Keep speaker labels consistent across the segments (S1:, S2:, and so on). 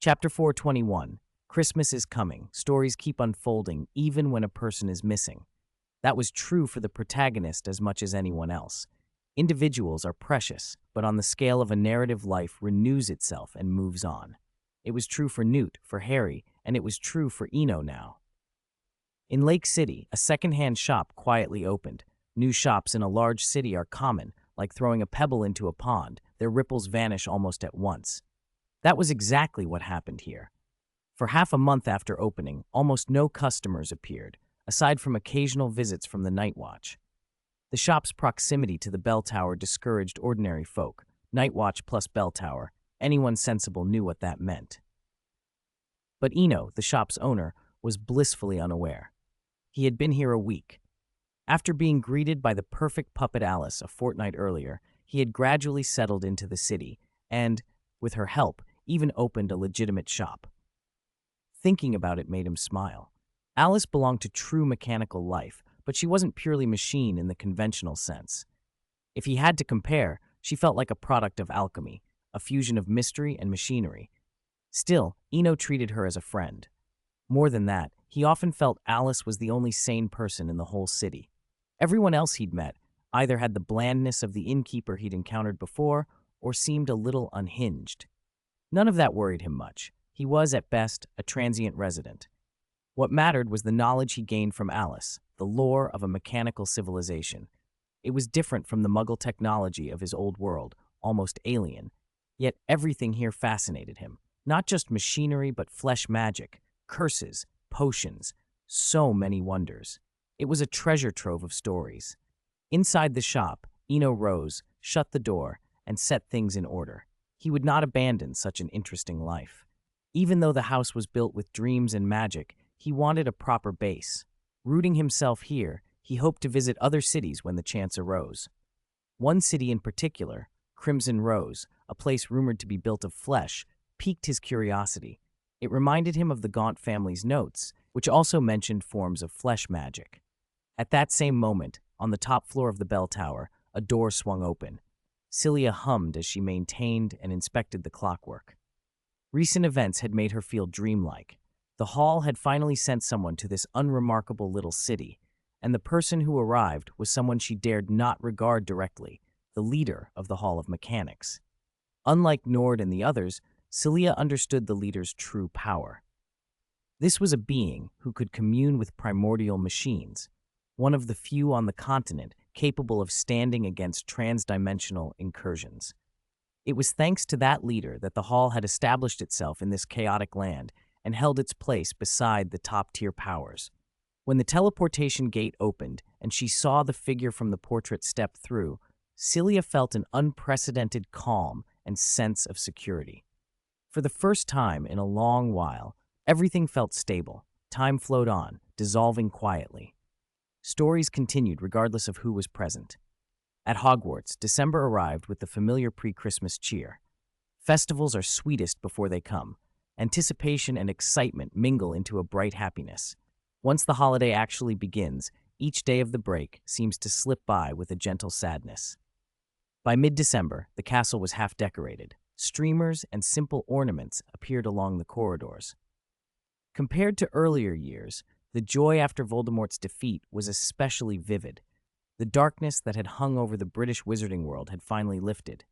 S1: Chapter 421. Christmas is coming. Stories keep unfolding even when a person is missing. That was true for the protagonist as much as anyone else. Individuals are precious, but on the scale of a narrative, life renews itself and moves on. It was true for Newt, for Harry, and it was true for Eno now. In Lake City, a second-hand shop quietly opened. New shops in a large city are common, like throwing a pebble into a pond. Their ripples vanish almost at once. That was exactly what happened here. For half a month after opening, almost no customers appeared, aside from occasional visits from the night watch. The shop's proximity to the bell tower discouraged ordinary folk. Night watch plus bell tower. Anyone sensible knew what that meant. But Eno, the shop's owner, was blissfully unaware. He had been here a week. After being greeted by the perfect puppet Alice a fortnight earlier, he had gradually settled into the city and, with her help, even opened a legitimate shop. Thinking about it made him smile. Alice belonged to true mechanical life, but she wasn't purely machine in the conventional sense. If he had to compare, she felt like a product of alchemy, a fusion of mystery and machinery. Still, Eno treated her as a friend. More than that, he often felt Alice was the only sane person in the whole city. Everyone else he'd met either had the blandness of the innkeeper he'd encountered before or seemed a little unhinged. None of that worried him much. He was, at best, a transient resident. What mattered was the knowledge he gained from Alice, the lore of a mechanical civilization. It was different from the Muggle technology of his old world, almost alien. Yet everything here fascinated him. Not just machinery, but flesh magic, curses, potions, so many wonders. It was a treasure trove of stories. Inside the shop, Eno rose, shut the door, and set things in order. He would not abandon such an interesting life. Even though the house was built with dreams and magic, he wanted a proper base. Rooting himself here, he hoped to visit other cities when the chance arose. One city in particular, Crimson Rose, a place rumored to be built of flesh, piqued his curiosity. It reminded him of the Gaunt family's notes, which also mentioned forms of flesh magic. At that same moment, on the top floor of the bell tower, a door swung open. Celia hummed as she maintained and inspected the clockwork. Recent events had made her feel dreamlike. The hall had finally sent someone to this unremarkable little city, and the person who arrived was someone she dared not regard directly, the leader of the Hall of Mechanics. Unlike Nord and the others, Celia understood the leader's true power. This was a being who could commune with primordial machines, one of the few on the continent capable of standing against transdimensional incursions. It was thanks to that leader that the Hall had established itself in this chaotic land and held its place beside the top-tier powers. When the teleportation gate opened and she saw the figure from the portrait step through, Celia felt an unprecedented calm and sense of security. For the first time in a long while, everything felt stable. Time flowed on, dissolving quietly. Stories continued regardless of who was present. At Hogwarts, December arrived with the familiar pre-Christmas cheer. Festivals are sweetest before they come. Anticipation and excitement mingle into a bright happiness. Once the holiday actually begins, each day of the break seems to slip by with a gentle sadness. By mid-December, the castle was half decorated. Streamers and simple ornaments appeared along the corridors. Compared to earlier years, the joy after Voldemort's defeat was especially vivid. The darkness that had hung over the British wizarding world had finally lifted.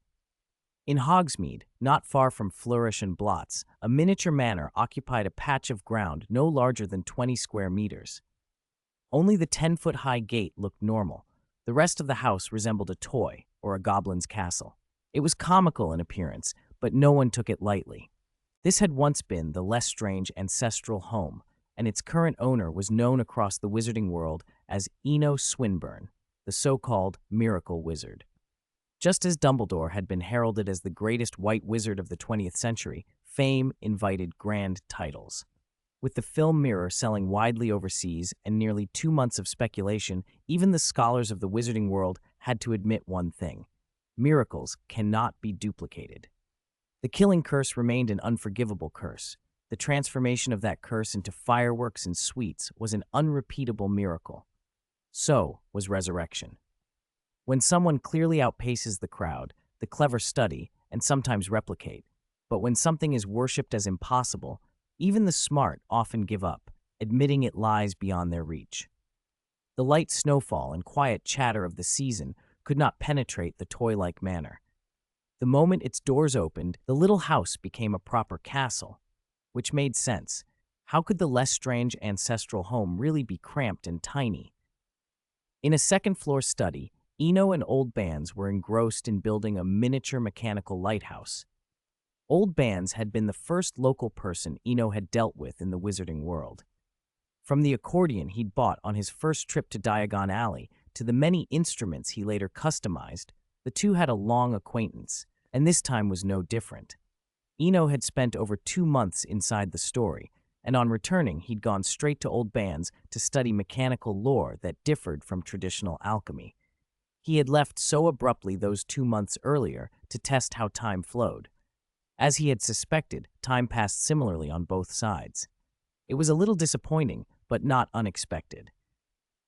S1: In Hogsmeade, not far from Flourish and Blotts, a miniature manor occupied a patch of ground no larger than 20 square meters. Only the 10-foot-high gate looked normal. The rest of the house resembled a toy or a goblin's castle. It was comical in appearance, but no one took it lightly. This had once been the less strange ancestral home, and its current owner was known across the wizarding world as Eno Swinburne, the so-called miracle wizard. Just as Dumbledore had been heralded as the greatest white wizard of the 20th century, fame invited grand titles. With the film Mirror selling widely overseas and nearly 2 months of speculation, even the scholars of the wizarding world had to admit one thing: miracles cannot be duplicated. The killing curse remained an unforgivable curse. The transformation of that curse into fireworks and sweets was an unrepeatable miracle. So was resurrection. When someone clearly outpaces the crowd, the clever study, and sometimes replicate. But when something is worshipped as impossible, even the smart often give up, admitting it lies beyond their reach. The light snowfall and quiet chatter of the season could not penetrate the toy-like manor. The moment its doors opened, the little house became a proper castle, which made sense. How could the less strange ancestral home really be cramped and tiny? In a second-floor study, Eno and Old Bands were engrossed in building a miniature mechanical lighthouse. Old Bands had been the first local person Eno had dealt with in the wizarding world. From the accordion he'd bought on his first trip to Diagon Alley to the many instruments he later customized, the two had a long acquaintance, and this time was no different. Eno had spent over 2 months inside the story, and on returning he'd gone straight to Old Bands to study mechanical lore that differed from traditional alchemy. He had left so abruptly those 2 months earlier to test how time flowed. As he had suspected, time passed similarly on both sides. It was a little disappointing, but not unexpected.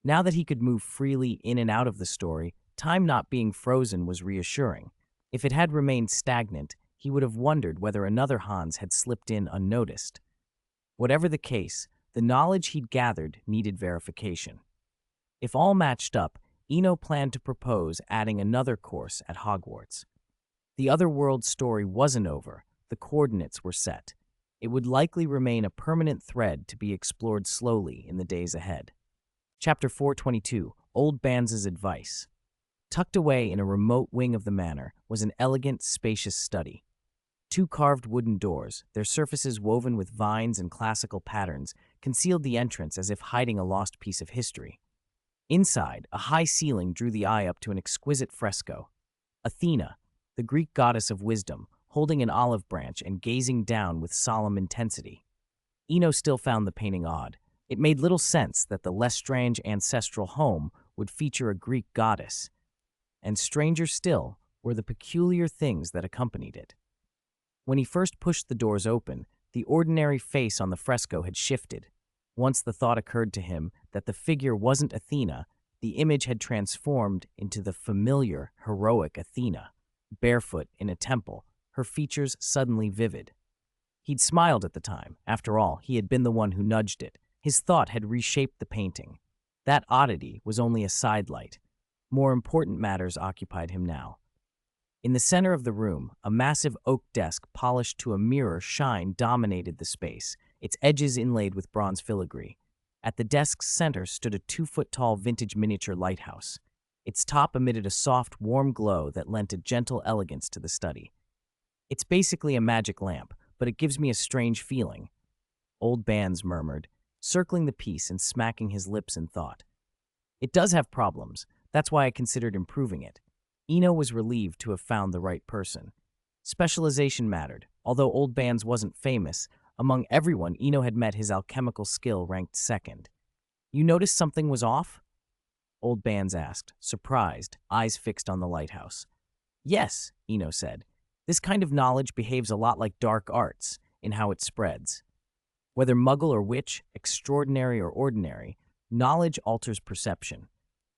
S1: Now that he could move freely in and out of the story, time not being frozen was reassuring. If it had remained stagnant, he would have wondered whether another Hans had slipped in unnoticed. Whatever the case, the knowledge he'd gathered needed verification. If all matched up, Eno planned to propose adding another course at Hogwarts. The otherworld story wasn't over, the coordinates were set. It would likely remain a permanent thread to be explored slowly in the days ahead. Chapter 422, Old Bands' Advice. Tucked away in a remote wing of the manor was an elegant, spacious study. 2 carved wooden doors, their surfaces woven with vines and classical patterns, concealed the entrance as if hiding a lost piece of history. Inside, a high ceiling drew the eye up to an exquisite fresco. Athena, the Greek goddess of wisdom, holding an olive branch and gazing down with solemn intensity. Eno still found the painting odd. It made little sense that the less strange ancestral home would feature a Greek goddess, and stranger still were the peculiar things that accompanied it. When he first pushed the doors open, the ordinary face on the fresco had shifted. Once the thought occurred to him that the figure wasn't Athena, the image had transformed into the familiar, heroic Athena, barefoot in a temple, her features suddenly vivid. He'd smiled at the time. After all, he had been the one who nudged it. His thought had reshaped the painting. That oddity was only a sidelight. More important matters occupied him now. In the center of the room, a massive oak desk polished to a mirror shine dominated the space, its edges inlaid with bronze filigree. At the desk's center stood a 2-foot-tall vintage miniature lighthouse. Its top emitted a soft, warm glow that lent a gentle elegance to the study. "It's basically a magic lamp, but it gives me a strange feeling," Old Bands murmured, circling the piece and smacking his lips in thought. "It does have problems. That's why I considered improving it." Eno was relieved to have found the right person. Specialization mattered. Although Old Bands wasn't famous, among everyone Eno had met his alchemical skill ranked second. "You noticed something was off?" Old Bands asked, surprised, eyes fixed on the lighthouse. "Yes," Eno said. "This kind of knowledge behaves a lot like dark arts in how it spreads. Whether muggle or witch, extraordinary or ordinary, knowledge alters perception.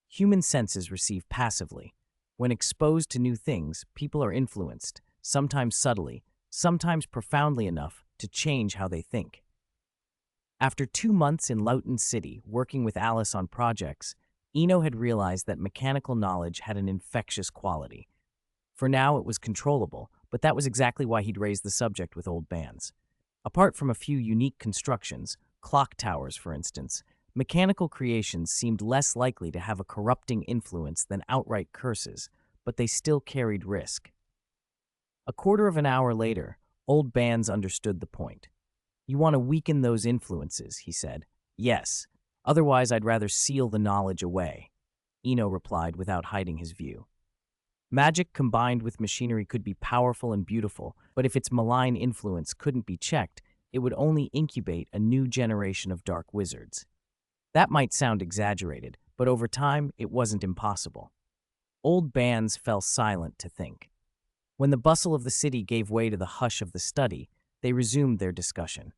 S1: Human senses receive passively. When exposed to new things, people are influenced, sometimes subtly, sometimes profoundly enough to change how they think." After 2 months in Loughton City, working with Alice on projects, Eno had realized that mechanical knowledge had an infectious quality. For now, it was controllable, but that was exactly why he'd raised the subject with Old Bands. Apart from a few unique constructions, clock towers for instance, mechanical creations seemed less likely to have a corrupting influence than outright curses, but they still carried risk. A quarter of an hour later, Old Bands understood the point. "You want to weaken those influences," he said. "Yes. Otherwise, I'd rather seal the knowledge away," Eno replied without hiding his view. Magic combined with machinery could be powerful and beautiful, but if its malign influence couldn't be checked, it would only incubate a new generation of dark wizards. That might sound exaggerated, but over time, it wasn't impossible. Old Bands fell silent to think. When the bustle of the city gave way to the hush of the study, they resumed their discussion.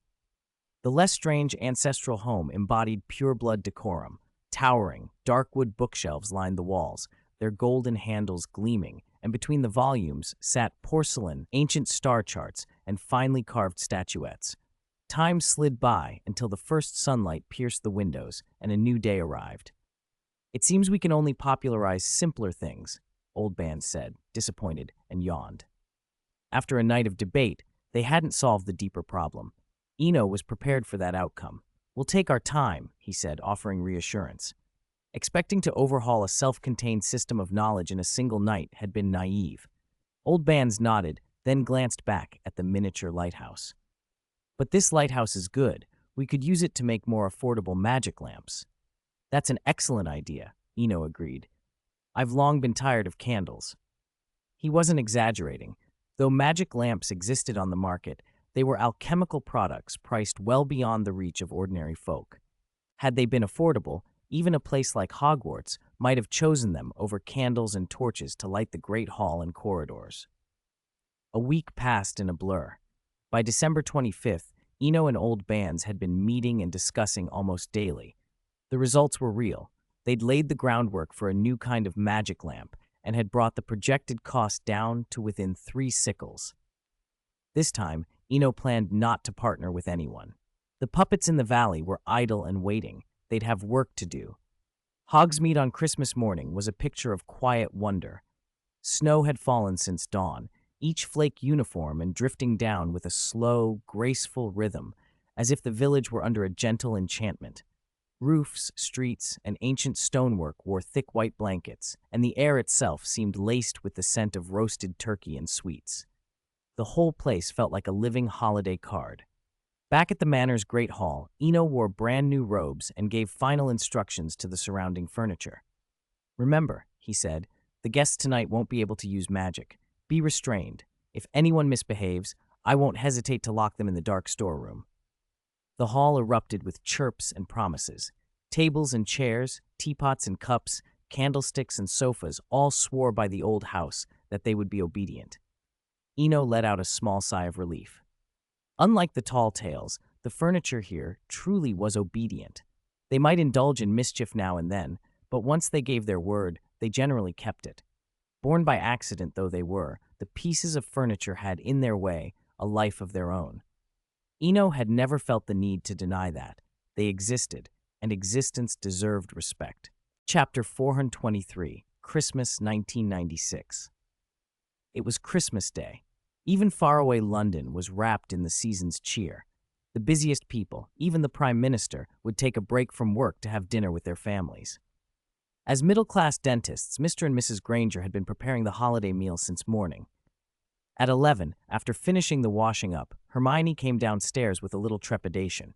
S1: The less strange ancestral home embodied pure-blood decorum. Towering, dark wood bookshelves lined the walls, their golden handles gleaming and between the volumes sat porcelain, ancient star charts, and finely carved statuettes. Time slid by until the first sunlight pierced the windows and a new day arrived. "It seems we can only popularize simpler things," Old Band said, disappointed, and yawned. After a night of debate, they hadn't solved the deeper problem. Eno was prepared for that outcome. "We'll take our time," he said, offering reassurance. Expecting to overhaul a self-contained system of knowledge in a single night had been naive. Old Bands nodded, then glanced back at the miniature lighthouse. "But this lighthouse is good. We could use it to make more affordable magic lamps." "That's an excellent idea," Eno agreed. "I've long been tired of candles." He wasn't exaggerating. Though magic lamps existed on the market, they were alchemical products priced well beyond the reach of ordinary folk. Had they been affordable, even a place like Hogwarts might have chosen them over candles and torches to light the great hall and corridors. A week passed in a blur. By December 25th, Eno and Old Bands had been meeting and discussing almost daily. The results were real. They'd laid the groundwork for a new kind of magic lamp and had brought the projected cost down to within 3 sickles. This time, Eno planned not to partner with anyone. The puppets in the valley were idle and waiting. They'd have work to do. Hogsmeade on Christmas morning was a picture of quiet wonder. Snow had fallen since dawn, each flake uniform and drifting down with a slow, graceful rhythm, as if the village were under a gentle enchantment. Roofs, streets, and ancient stonework wore thick white blankets, and the air itself seemed laced with the scent of roasted turkey and sweets. The whole place felt like a living holiday card. Back at the manor's great hall, Eno wore brand new robes and gave final instructions to the surrounding furniture. "Remember," he said, "the guests tonight won't be able to use magic. Be restrained. If anyone misbehaves, I won't hesitate to lock them in the dark storeroom." The hall erupted with chirps and promises. Tables and chairs, teapots and cups, candlesticks and sofas all swore by the old house that they would be obedient. Eno let out a small sigh of relief. Unlike the tall tales, the furniture here truly was obedient. They might indulge in mischief now and then, but once they gave their word, they generally kept it. Born by accident though they were, the pieces of furniture had in their way a life of their own. Eno had never felt the need to deny that. They existed, and existence deserved respect. Chapter 423, Christmas 1996. It was Christmas Day. Even faraway London was wrapped in the season's cheer. The busiest people, even the Prime Minister, would take a break from work to have dinner with their families. As middle-class dentists, Mr. and Mrs. Granger had been preparing the holiday meal since morning. At 11, after finishing the washing up, Hermione came downstairs with a little trepidation.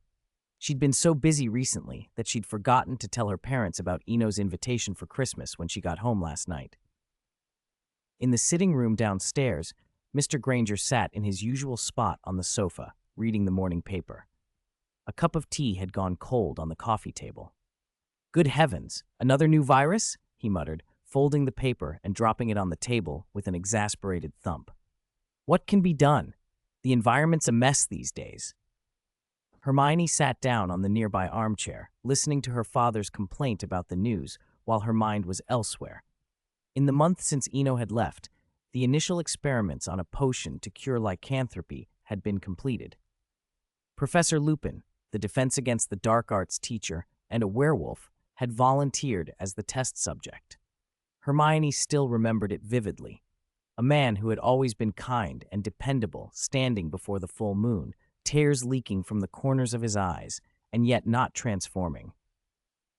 S1: She'd been so busy recently that she'd forgotten to tell her parents about Eno's invitation for Christmas when she got home last night. In the sitting room downstairs, Mr. Granger sat in his usual spot on the sofa, reading the morning paper. A cup of tea had gone cold on the coffee table. "Good heavens, another new virus?" he muttered, folding the paper and dropping it on the table with an exasperated thump. "What can be done? The environment's a mess these days." Hermione sat down on the nearby armchair, listening to her father's complaint about the news while her mind was elsewhere. In the month since Eno had left, the initial experiments on a potion to cure lycanthropy had been completed. Professor Lupin, the Defense Against the Dark Arts teacher, and a werewolf, had volunteered as the test subject. Hermione still remembered it vividly. A man who had always been kind and dependable standing before the full moon, tears leaking from the corners of his eyes, and yet not transforming.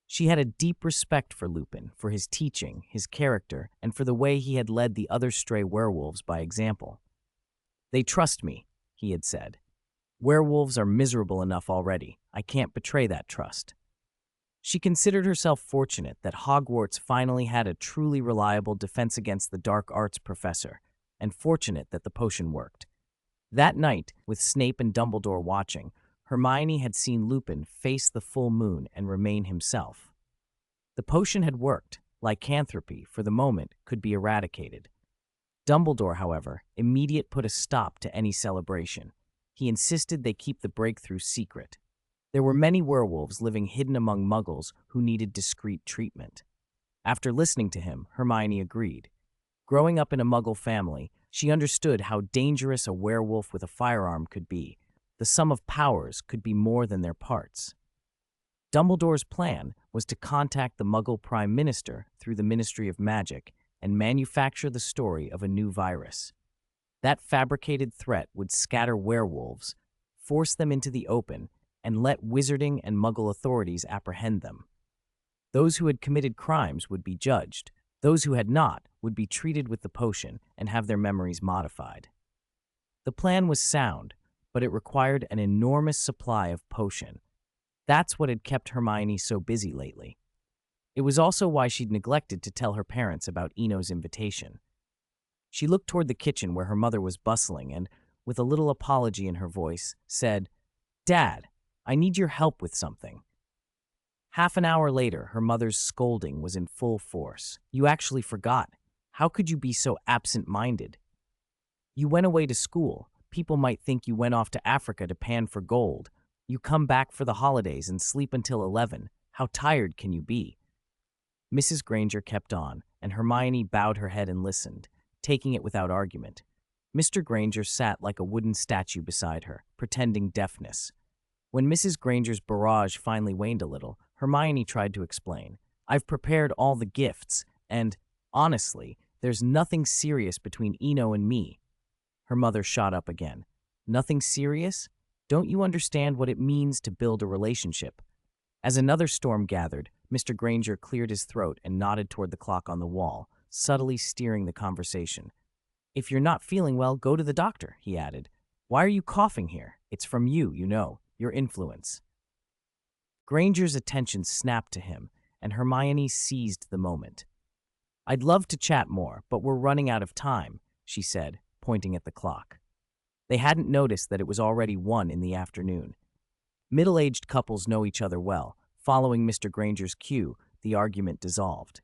S1: She had a deep respect for Lupin, for his teaching, his character, and for the way he had led the other stray werewolves by example. "They trust me," he had said. "Werewolves are miserable enough already. I can't betray that trust." She considered herself fortunate that Hogwarts finally had a truly reliable Defense Against the Dark Arts professor, and fortunate that the potion worked. That night, with Snape and Dumbledore watching, Hermione had seen Lupin face the full moon and remain himself. The potion had worked. Lycanthropy, for the moment, could be eradicated. Dumbledore, however, immediately put a stop to any celebration. He insisted they keep the breakthrough secret. There were many werewolves living hidden among muggles who needed discreet treatment. After listening to him, Hermione agreed. Growing up in a Muggle family, she understood how dangerous a werewolf with a firearm could be. The sum of powers could be more than their parts. Dumbledore's plan was to contact the Muggle Prime Minister through the Ministry of Magic and manufacture the story of a new virus. That fabricated threat would scatter werewolves, force them into the open, and let wizarding and Muggle authorities apprehend them. Those who had committed crimes would be judged. Those who had not would be treated with the potion and have their memories modified. The plan was sound, but it required an enormous supply of potion. That's what had kept Hermione so busy lately. It was also why she'd neglected to tell her parents about Eno's invitation. She looked toward the kitchen where her mother was bustling and, with a little apology in her voice, said, "Dad, I need your help with something." Half an hour later, her mother's scolding was in full force. "You actually forgot. How could you be so absent-minded? You went away to school. People might think you went off to Africa to pan for gold. You come back for the holidays and sleep until 11. How tired can you be?" Mrs. Granger kept on, and Hermione bowed her head and listened, taking it without argument. Mr. Granger sat like a wooden statue beside her, pretending deafness. When Mrs. Granger's barrage finally waned a little, Hermione tried to explain. "I've prepared all the gifts, and, honestly, there's nothing serious between Eno and me." Her mother shot up again. "Nothing serious? Don't you understand what it means to build a relationship?" As another storm gathered, Mr. Granger cleared his throat and nodded toward the clock on the wall, subtly steering the conversation. "If you're not feeling well, go to the doctor," he added. "Why are you coughing here? It's from you, your influence." Granger's attention snapped to him, and Hermione seized the moment. "I'd love to chat more, but we're running out of time," she said, pointing at the clock. They hadn't noticed that it was already 1 in the afternoon. Middle-aged couples know each other well. Following Mr. Granger's cue, the argument dissolved.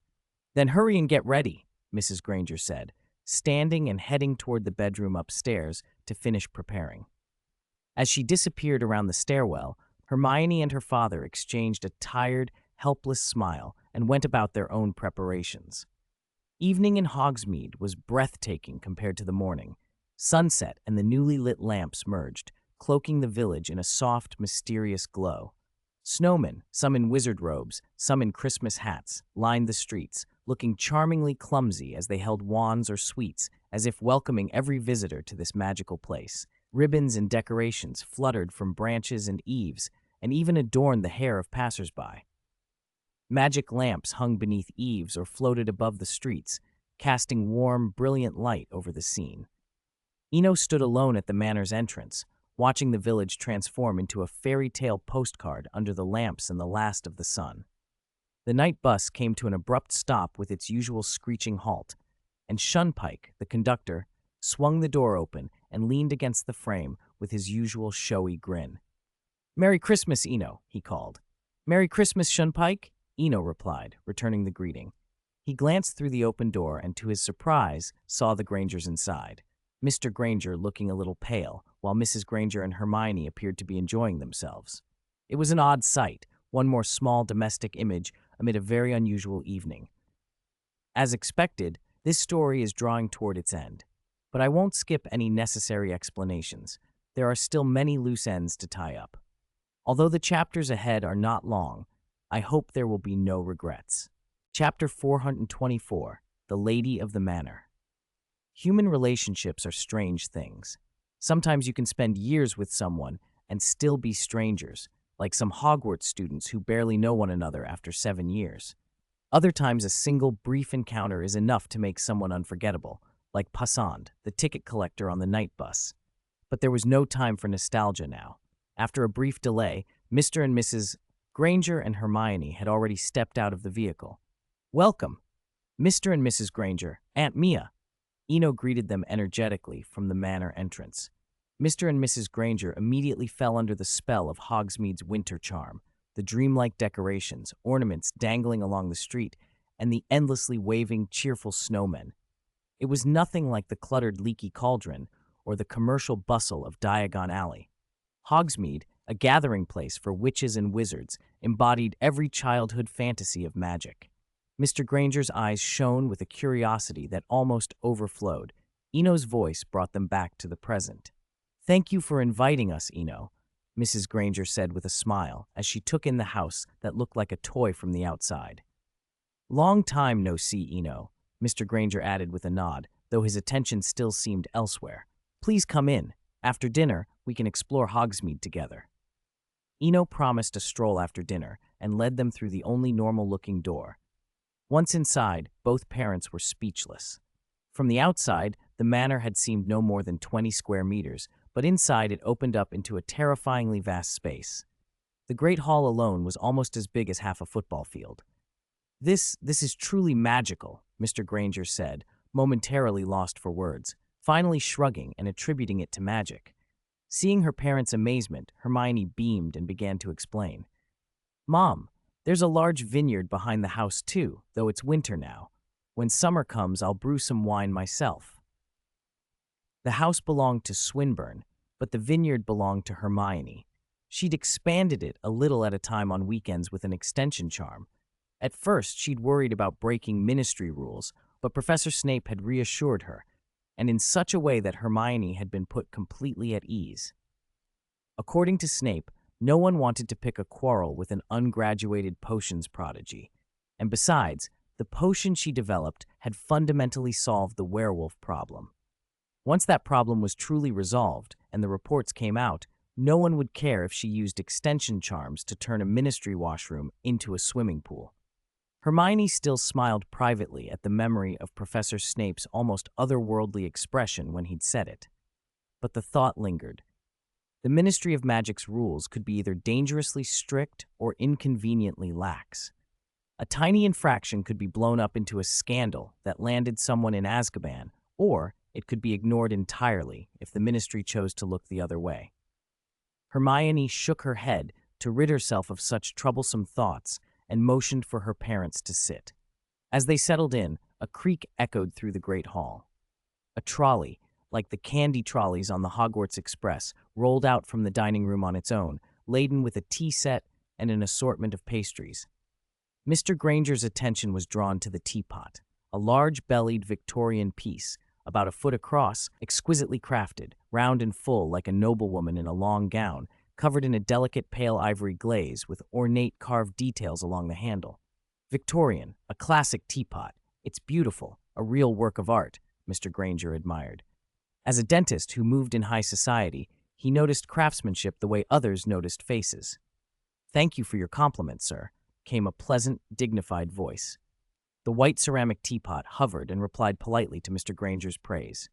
S1: "Then hurry and get ready," Mrs. Granger said, standing and heading toward the bedroom upstairs to finish preparing. As she disappeared around the stairwell, Hermione and her father exchanged a tired, helpless smile and went about their own preparations. Evening in Hogsmeade was breathtaking compared to the morning. Sunset and the newly lit lamps merged, cloaking the village in a soft, mysterious glow. Snowmen, some in wizard robes, some in Christmas hats, lined the streets, looking charmingly clumsy as they held wands or sweets, as if welcoming every visitor to this magical place. Ribbons and decorations fluttered from branches and eaves, and even adorned the hair of passers-by. Magic lamps hung beneath eaves or floated above the streets, casting warm, brilliant light over the scene. Eno stood alone at the manor's entrance, watching the village transform into a fairy tale postcard under the lamps and the last of the sun. The night bus came to an abrupt stop with its usual screeching halt, and Shunpike, the conductor, swung the door open and leaned against the frame with his usual showy grin. "Merry Christmas, Eno," he called. "Merry Christmas, Shunpike," Eno replied, returning the greeting. He glanced through the open door and, to his surprise, saw the Grangers inside. Mr. Granger looking a little pale, while Mrs. Granger and Hermione appeared to be enjoying themselves. It was an odd sight, one more small domestic image amid a very unusual evening. As expected, this story is drawing toward its end, but I won't skip any necessary explanations. There are still many loose ends to tie up. Although the chapters ahead are not long, I hope there will be no regrets. Chapter 424, The Lady of the Manor. Human relationships are strange things. Sometimes you can spend years with someone and still be strangers, like some Hogwarts students who barely know one another after 7 years. Other times a single brief encounter is enough to make someone unforgettable, like Passand, the ticket collector on the night bus. But there was no time for nostalgia now. After a brief delay, Mr. and Mrs. Granger and Hermione had already stepped out of the vehicle. "Welcome, Mr. and Mrs. Granger, Aunt Mia." Eno greeted them energetically from the manor entrance. Mr. and Mrs. Granger immediately fell under the spell of Hogsmeade's winter charm, the dreamlike decorations, ornaments dangling along the street, and the endlessly waving, cheerful snowmen. It was nothing like the cluttered, leaky cauldron or the commercial bustle of Diagon Alley. Hogsmeade, a gathering place for witches and wizards, embodied every childhood fantasy of magic. Mr. Granger's eyes shone with a curiosity that almost overflowed. Eno's voice brought them back to the present. "Thank you for inviting us, Eno," Mrs. Granger said with a smile as she took in the house that looked like a toy from the outside. "Long time no see, Eno," Mr. Granger added with a nod, though his attention still seemed elsewhere. "Please come in. After dinner, we can explore Hogsmeade together." Eno promised a stroll after dinner and led them through the only normal-looking door. Once inside, both parents were speechless. From the outside, the manor had seemed no more than 20 square meters, but inside it opened up into a terrifyingly vast space. The Great Hall alone was almost as big as half a football field. This is truly magical," Mr. Granger said, momentarily lost for words, finally shrugging and attributing it to magic. Seeing her parents' amazement, Hermione beamed and began to explain. "Mom, there's a large vineyard behind the house too, though it's winter now. When summer comes, I'll brew some wine myself." The house belonged to Swinburne, but the vineyard belonged to Hermione. She'd expanded it a little at a time on weekends with an extension charm. At first, she'd worried about breaking ministry rules, but Professor Snape had reassured her, and in such a way that Hermione had been put completely at ease. According to Snape, no one wanted to pick a quarrel with an ungraduated potions prodigy, and besides, the potion she developed had fundamentally solved the werewolf problem. Once that problem was truly resolved and the reports came out, no one would care if she used extension charms to turn a ministry washroom into a swimming pool. Hermione still smiled privately at the memory of Professor Snape's almost otherworldly expression when he'd said it. But the thought lingered. The Ministry of Magic's rules could be either dangerously strict or inconveniently lax. A tiny infraction could be blown up into a scandal that landed someone in Azkaban, or it could be ignored entirely if the Ministry chose to look the other way. Hermione shook her head to rid herself of such troublesome thoughts and motioned for her parents to sit. As they settled in, a creak echoed through the Great Hall. A trolley, like the candy trolleys on the Hogwarts Express, rolled out from the dining room on its own, laden with a tea set and an assortment of pastries. Mr. Granger's attention was drawn to the teapot, a large-bellied Victorian piece, about a foot across, exquisitely crafted, round and full like a noblewoman in a long gown, covered in a delicate pale ivory glaze with ornate carved details along the handle. Victorian, a classic teapot. It's beautiful, a real work of art, Mr. Granger admired. As a dentist who moved in high society, he noticed craftsmanship the way others noticed faces. "Thank you for your compliment, sir," came a pleasant, dignified voice. The white ceramic teapot hovered and replied politely to Mr. Granger's praise.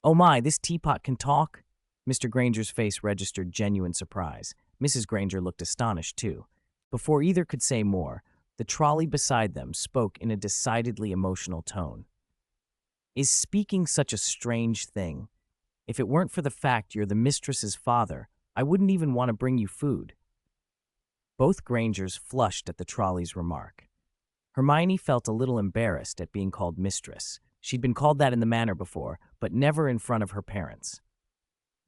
S1: "Oh my, this teapot can talk?" Mr. Granger's face registered genuine surprise. Mrs. Granger looked astonished, too. Before either could say more, the trolley beside them spoke in a decidedly emotional tone. "Is speaking such a strange thing? If it weren't for the fact you're the mistress's father, I wouldn't even want to bring you food." Both Grangers flushed at the trolley's remark. Hermione felt a little embarrassed at being called mistress. She'd been called that in the manor before, but never in front of her parents.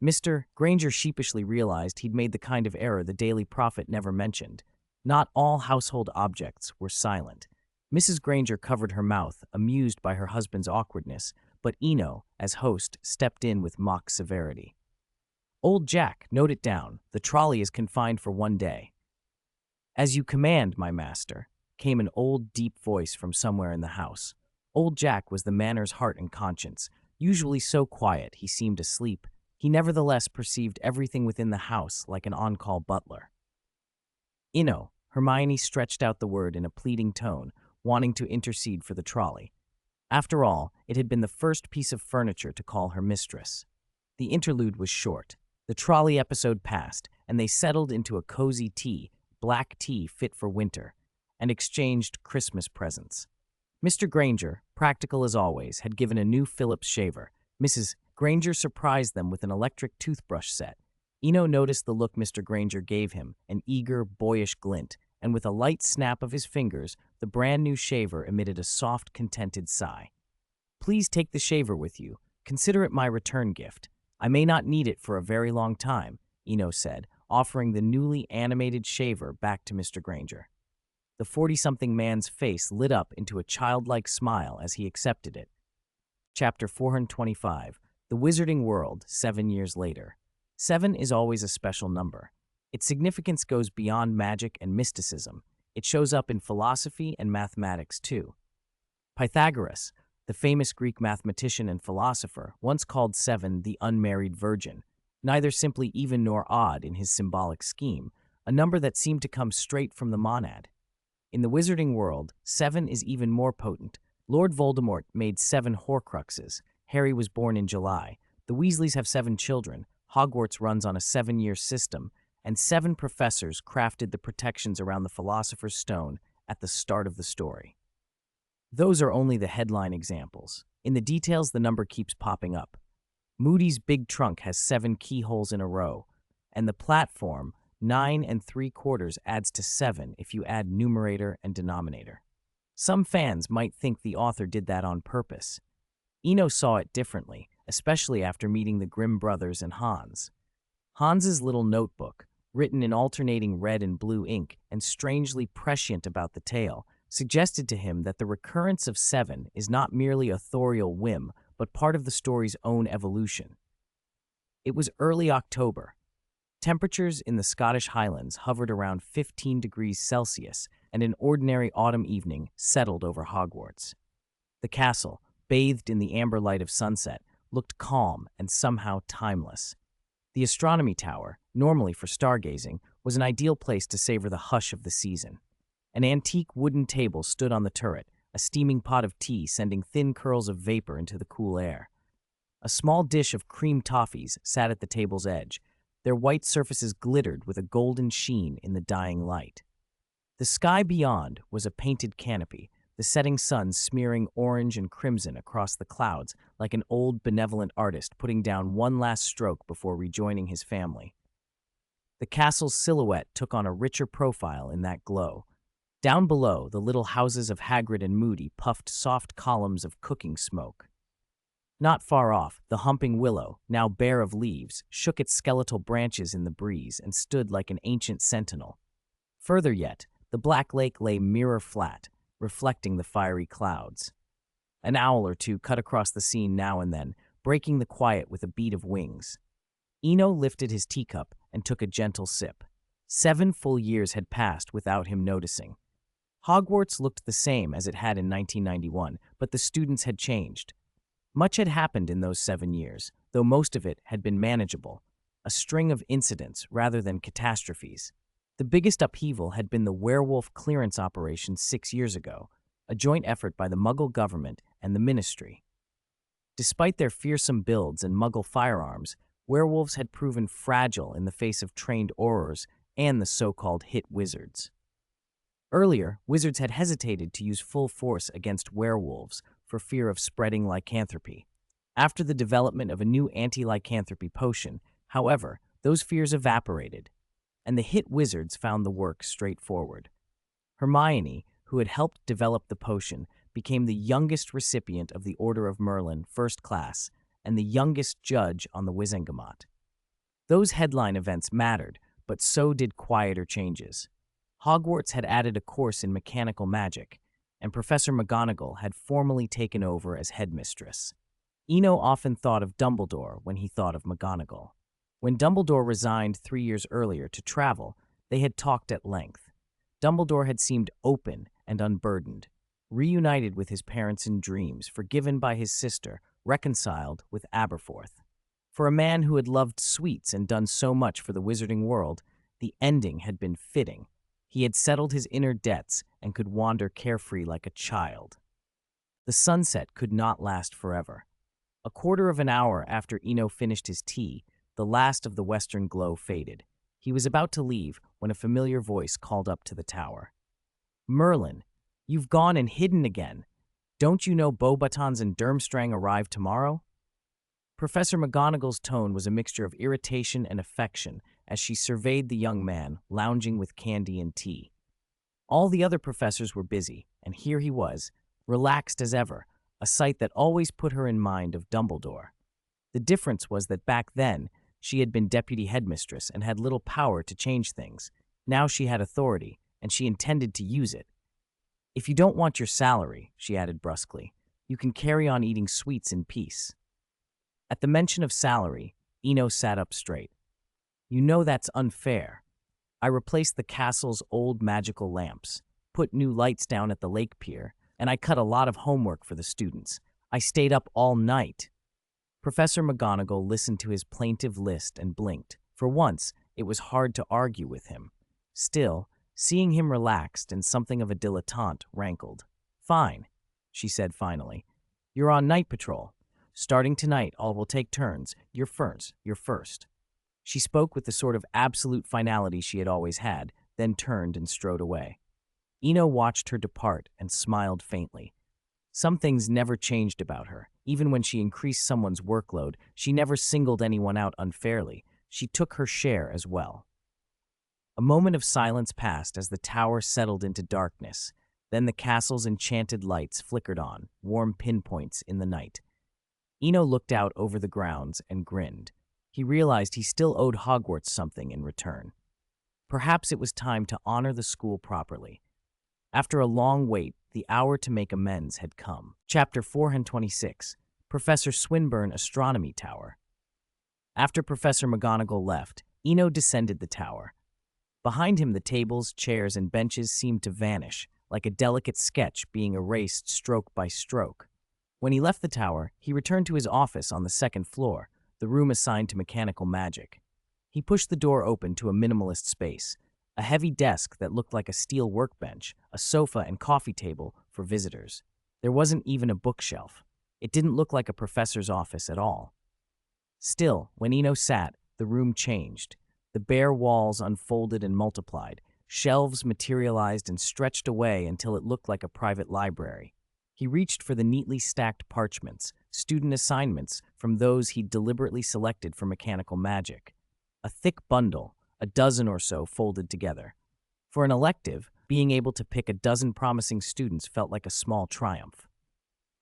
S1: Mr. Granger sheepishly realized he'd made the kind of error the Daily Prophet never mentioned. Not all household objects were silent. Mrs. Granger covered her mouth, amused by her husband's awkwardness, but Eno, as host, stepped in with mock severity. "Old Jack, note it down. The trolley is confined for 1 day." "As you command, my master," came an old, deep voice from somewhere in the house. Old Jack was the manor's heart and conscience. Usually so quiet he seemed asleep, he nevertheless perceived everything within the house like an on-call butler. "Eno," Hermione stretched out the word in a pleading tone, wanting to intercede for the trolley. After all, it had been the first piece of furniture to call her mistress. The interlude was short. The trolley episode passed, and they settled into a cozy tea, black tea fit for winter, and exchanged Christmas presents. Mr. Granger, practical as always, had given a new Phillips shaver. Mrs. Granger surprised them with an electric toothbrush set. Eno noticed the look Mr. Granger gave him, an eager, boyish glint, and with a light snap of his fingers, the brand-new shaver emitted a soft, contented sigh. "Please take the shaver with you. Consider it my return gift. I may not need it for a very long time," Eno said, offering the newly animated shaver back to Mr. Granger. The 40-something man's face lit up into a childlike smile as he accepted it. Chapter 425, The Wizarding World, 7 years later. 7 is always a special number. Its significance goes beyond magic and mysticism. It shows up in philosophy and mathematics too. Pythagoras, the famous Greek mathematician and philosopher, once called 7 the unmarried virgin, neither simply even nor odd in his symbolic scheme, a number that seemed to come straight from the monad. In the Wizarding World, 7 is even more potent. Lord Voldemort made 7 Horcruxes. Harry was born in July. The Weasleys have 7 children. Hogwarts runs on a 7-year system, and 7 professors crafted the protections around the Philosopher's Stone at the start of the story. Those are only the headline examples. In the details, the number keeps popping up. Moody's big trunk has 7 keyholes in a row, and the platform, 9 3/4, adds to 7 if you add numerator and denominator. Some fans might think the author did that on purpose. Eno saw it differently, especially after meeting the Grimm brothers and Hans. Hans's little notebook, written in alternating red and blue ink and strangely prescient about the tale, suggested to him that the recurrence of 7 is not merely authorial whim, but part of the story's own evolution. It was early October. Temperatures in the Scottish Highlands hovered around 15 degrees Celsius, and an ordinary autumn evening settled over Hogwarts. The castle, bathed in the amber light of sunset, looked calm and somehow timeless. The astronomy tower, normally for stargazing, was an ideal place to savor the hush of the season. An antique wooden table stood on the turret, a steaming pot of tea sending thin curls of vapor into the cool air. A small dish of cream toffees sat at the table's edge. Their white surfaces glittered with a golden sheen in the dying light. The sky beyond was a painted canopy, the setting sun smearing orange and crimson across the clouds like an old benevolent artist putting down one last stroke before rejoining his family. The castle's silhouette took on a richer profile in that glow. Down below, the little houses of Hagrid and Moody puffed soft columns of cooking smoke. Not far off, the humping willow, now bare of leaves, shook its skeletal branches in the breeze and stood like an ancient sentinel. Further yet, the Black Lake lay mirror flat, reflecting the fiery clouds. An owl or two cut across the scene now and then, breaking the quiet with a beat of wings. Eno lifted his teacup and took a gentle sip. 7 full years had passed without him noticing. Hogwarts looked the same as it had in 1991, but the students had changed. Much had happened in those 7 years, though most of it had been manageable, a string of incidents rather than catastrophes. The biggest upheaval had been the werewolf clearance operation 6 years ago, a joint effort by the Muggle government and the Ministry. Despite their fearsome builds and Muggle firearms, werewolves had proven fragile in the face of trained aurors and the so-called hit wizards. Earlier, wizards had hesitated to use full force against werewolves for fear of spreading lycanthropy. After the development of a new anti-lycanthropy potion, however, those fears evaporated, and the hit wizards found the work straightforward. Hermione, who had helped develop the potion, became the youngest recipient of the Order of Merlin, first class, and the youngest judge on the Wizengamot. Those headline events mattered, but so did quieter changes. Hogwarts had added a course in mechanical magic, and Professor McGonagall had formally taken over as headmistress. Eno often thought of Dumbledore when he thought of McGonagall. When Dumbledore resigned 3 years earlier to travel, they had talked at length. Dumbledore had seemed open and unburdened, reunited with his parents in dreams, forgiven by his sister, reconciled with Aberforth. For a man who had loved sweets and done so much for the wizarding world, the ending had been fitting. He had settled his inner debts and could wander carefree like a child. The sunset could not last forever. A quarter of an hour after Eno finished his tea, the last of the western glow faded. He was about to leave when a familiar voice called up to the tower. "Merlin, you've gone and hidden again. Don't you know Beauxbatons and Durmstrang arrive tomorrow?" Professor McGonagall's tone was a mixture of irritation and affection as she surveyed the young man, lounging with candy and tea. All the other professors were busy, and here he was, relaxed as ever, a sight that always put her in mind of Dumbledore. The difference was that back then, she had been deputy headmistress and had little power to change things. Now she had authority, and she intended to use it. "If you don't want your salary," she added brusquely, "you can carry on eating sweets in peace." At the mention of salary, Eno sat up straight. "You know that's unfair. I replaced the castle's old magical lamps, put new lights down at the lake pier, and I cut a lot of homework for the students. I stayed up all night." Professor McGonagall listened to his plaintive list and blinked. For once, it was hard to argue with him. Still, seeing him relaxed and something of a dilettante rankled. "Fine," she said finally. "You're on night patrol. Starting tonight, all will take turns. You're first. She spoke with the sort of absolute finality she had always had, then turned and strode away. Eno watched her depart and smiled faintly. Some things never changed about her. Even when she increased someone's workload, she never singled anyone out unfairly. She took her share as well. A moment of silence passed as the tower settled into darkness. Then the castle's enchanted lights flickered on, warm pinpoints in the night. Eno looked out over the grounds and grinned. He realized he still owed Hogwarts something in return. Perhaps it was time to honor the school properly. After a long wait, the hour to make amends had come. Chapter 426, Professor Swinburne Astronomy Tower. After Professor McGonagall left, Eno descended the tower. Behind him, the tables, chairs, and benches seemed to vanish, like a delicate sketch being erased stroke by stroke. When he left the tower, he returned to his office on the second floor, the room assigned to mechanical magic. He pushed the door open to a minimalist space, a heavy desk that looked like a steel workbench, a sofa and coffee table for visitors. There wasn't even a bookshelf. It didn't look like a professor's office at all. Still, when Eno sat, the room changed. The bare walls unfolded and multiplied. Shelves materialized and stretched away until it looked like a private library. He reached for the neatly stacked parchments, student assignments from those he'd deliberately selected for mechanical magic. A thick bundle, a dozen or so folded together. For an elective, being able to pick a dozen promising students felt like a small triumph.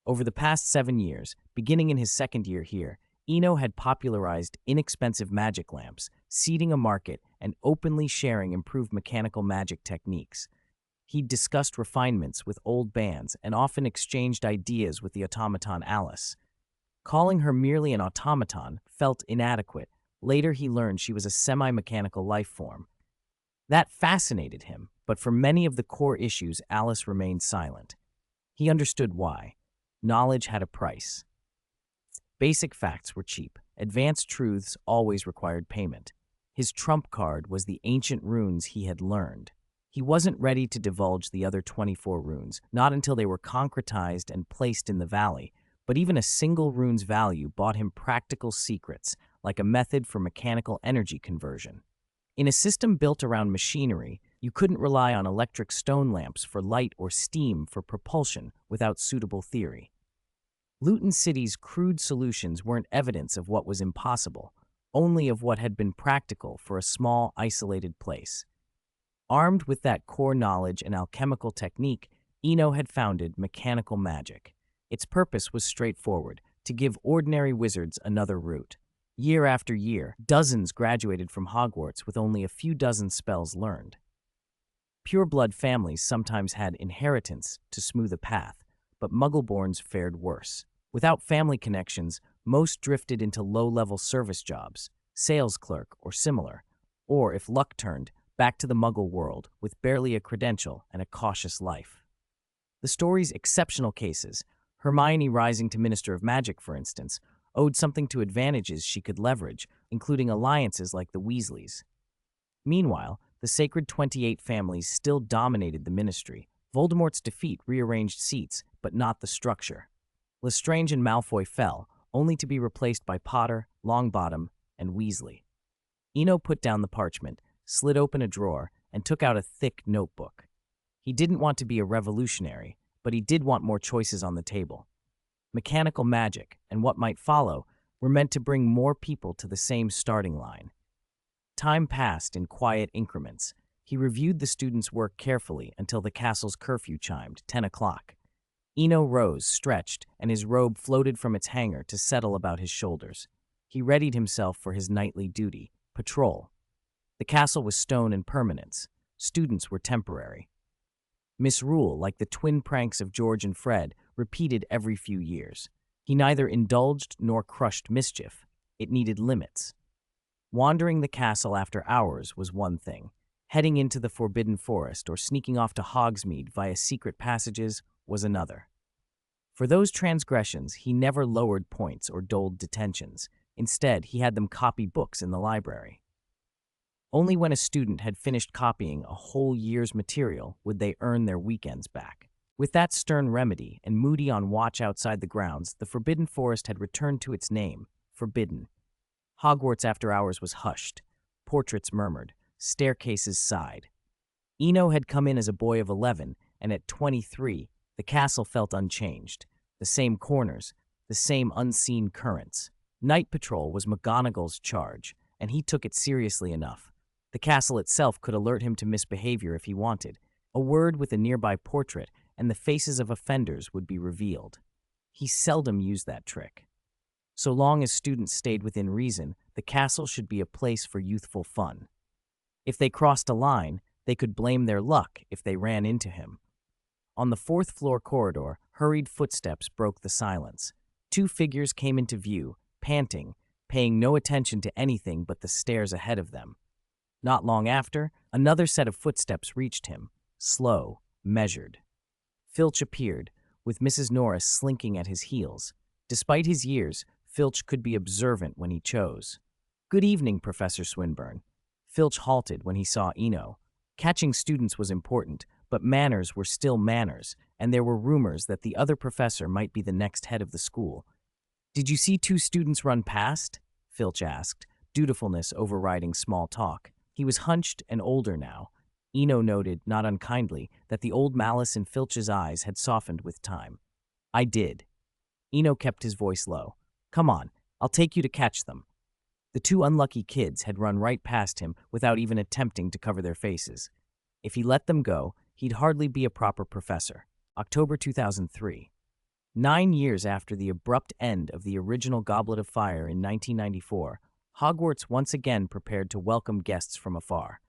S1: Over the past 7 years, beginning in his second year here, Eno had popularized inexpensive magic lamps, seeding a market and openly sharing improved mechanical magic techniques. He'd discussed refinements with old bands and often exchanged ideas with the automaton Alice. Calling her merely an automaton felt inadequate. Later he learned she was a semi-mechanical life form. That fascinated him, but for many of the core issues, Alice remained silent. He understood why. Knowledge had a price. Basic facts were cheap. Advanced truths always required payment. His trump card was the ancient runes he had learned. He wasn't ready to divulge the other 24 runes, not until they were concretized and placed in the valley, but even a single rune's value bought him practical secrets, like a method for mechanical energy conversion. In a system built around machinery, you couldn't rely on electric stone lamps for light or steam for propulsion without suitable theory. Luton City's crude solutions weren't evidence of what was impossible, only of what had been practical for a small, isolated place. Armed with that core knowledge and alchemical technique, Eno had founded mechanical magic. Its purpose was straightforward, to give ordinary wizards another route. Year after year, dozens graduated from Hogwarts with only a few dozen spells learned. Pureblood families sometimes had inheritance to smooth a path, but Muggleborns fared worse. Without family connections, most drifted into low-level service jobs, sales clerk or similar, or, if luck turned, back to the Muggle world with barely a credential and a cautious life. The story's exceptional cases, Hermione rising to Minister of Magic, for instance, owed something to advantages she could leverage, including alliances like the Weasleys. Meanwhile, the Sacred 28 families still dominated the ministry. Voldemort's defeat rearranged seats, but not the structure. Lestrange and Malfoy fell, only to be replaced by Potter, Longbottom, and Weasley. Eno put down the parchment, slid open a drawer, and took out a thick notebook. He didn't want to be a revolutionary, but he did want more choices on the table. Mechanical magic, and what might follow, were meant to bring more people to the same starting line. Time passed in quiet increments. He reviewed the students' work carefully until the castle's curfew chimed, 10 o'clock. Eno rose, stretched, and his robe floated from its hanger to settle about his shoulders. He readied himself for his nightly duty, patrol. The castle was stone and permanence. Students were temporary. Misrule, like the twin pranks of George and Fred, repeated every few years. He neither indulged nor crushed mischief. It needed limits. Wandering the castle after hours was one thing. Heading into the Forbidden Forest or sneaking off to Hogsmeade via secret passages was another. For those transgressions, he never lowered points or doled detentions. Instead, he had them copy books in the library. Only when a student had finished copying a whole year's material would they earn their weekends back. With that stern remedy and Moody on watch outside the grounds, the Forbidden Forest had returned to its name, Forbidden. Hogwarts after hours was hushed. Portraits murmured. Staircases sighed. Eno had come in as a boy of 11, and at 23, the castle felt unchanged. The same corners, the same unseen currents. Night patrol was McGonagall's charge, and he took it seriously enough. The castle itself could alert him to misbehavior if he wanted. A word with a nearby portrait, and the faces of offenders would be revealed. He seldom used that trick. So long as students stayed within reason, the castle should be a place for youthful fun. If they crossed a line, they could blame their luck if they ran into him. On the fourth-floor corridor, hurried footsteps broke the silence. Two figures came into view, panting, paying no attention to anything but the stairs ahead of them. Not long after, another set of footsteps reached him, slow, measured. Filch appeared, with Mrs. Norris slinking at his heels. Despite his years, Filch could be observant when he chose. "Good evening, Professor Swinburne." Filch halted when he saw Eno. Catching students was important, but manners were still manners, and there were rumors that the other professor might be the next head of the school. "Did you see two students run past?" Filch asked, dutifulness overriding small talk. He was hunched and older now. Eno noted, not unkindly, that the old malice in Filch's eyes had softened with time. "I did." Eno kept his voice low. "Come on, I'll take you to catch them." The two unlucky kids had run right past him without even attempting to cover their faces. If he let them go, he'd hardly be a proper professor. October 2003. 9 years after the abrupt end of the original Goblet of Fire in 1994, Hogwarts once again prepared to welcome guests from afar.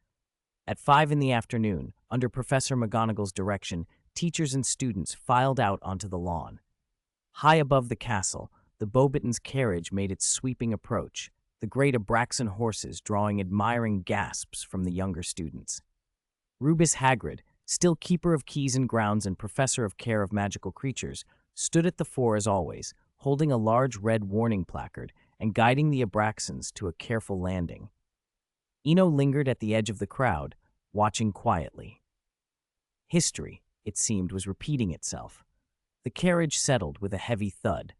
S1: At 5 in the afternoon, under Professor McGonagall's direction, teachers and students filed out onto the lawn. High above the castle, the Beauxbatons carriage made its sweeping approach, the great Abraxan horses drawing admiring gasps from the younger students. Rubus Hagrid, still keeper of keys and grounds and professor of care of magical creatures, stood at the fore as always, holding a large red warning placard and guiding the Abraxans to a careful landing. Eno lingered at the edge of the crowd, watching quietly. History, it seemed, was repeating itself. The carriage settled with a heavy thud.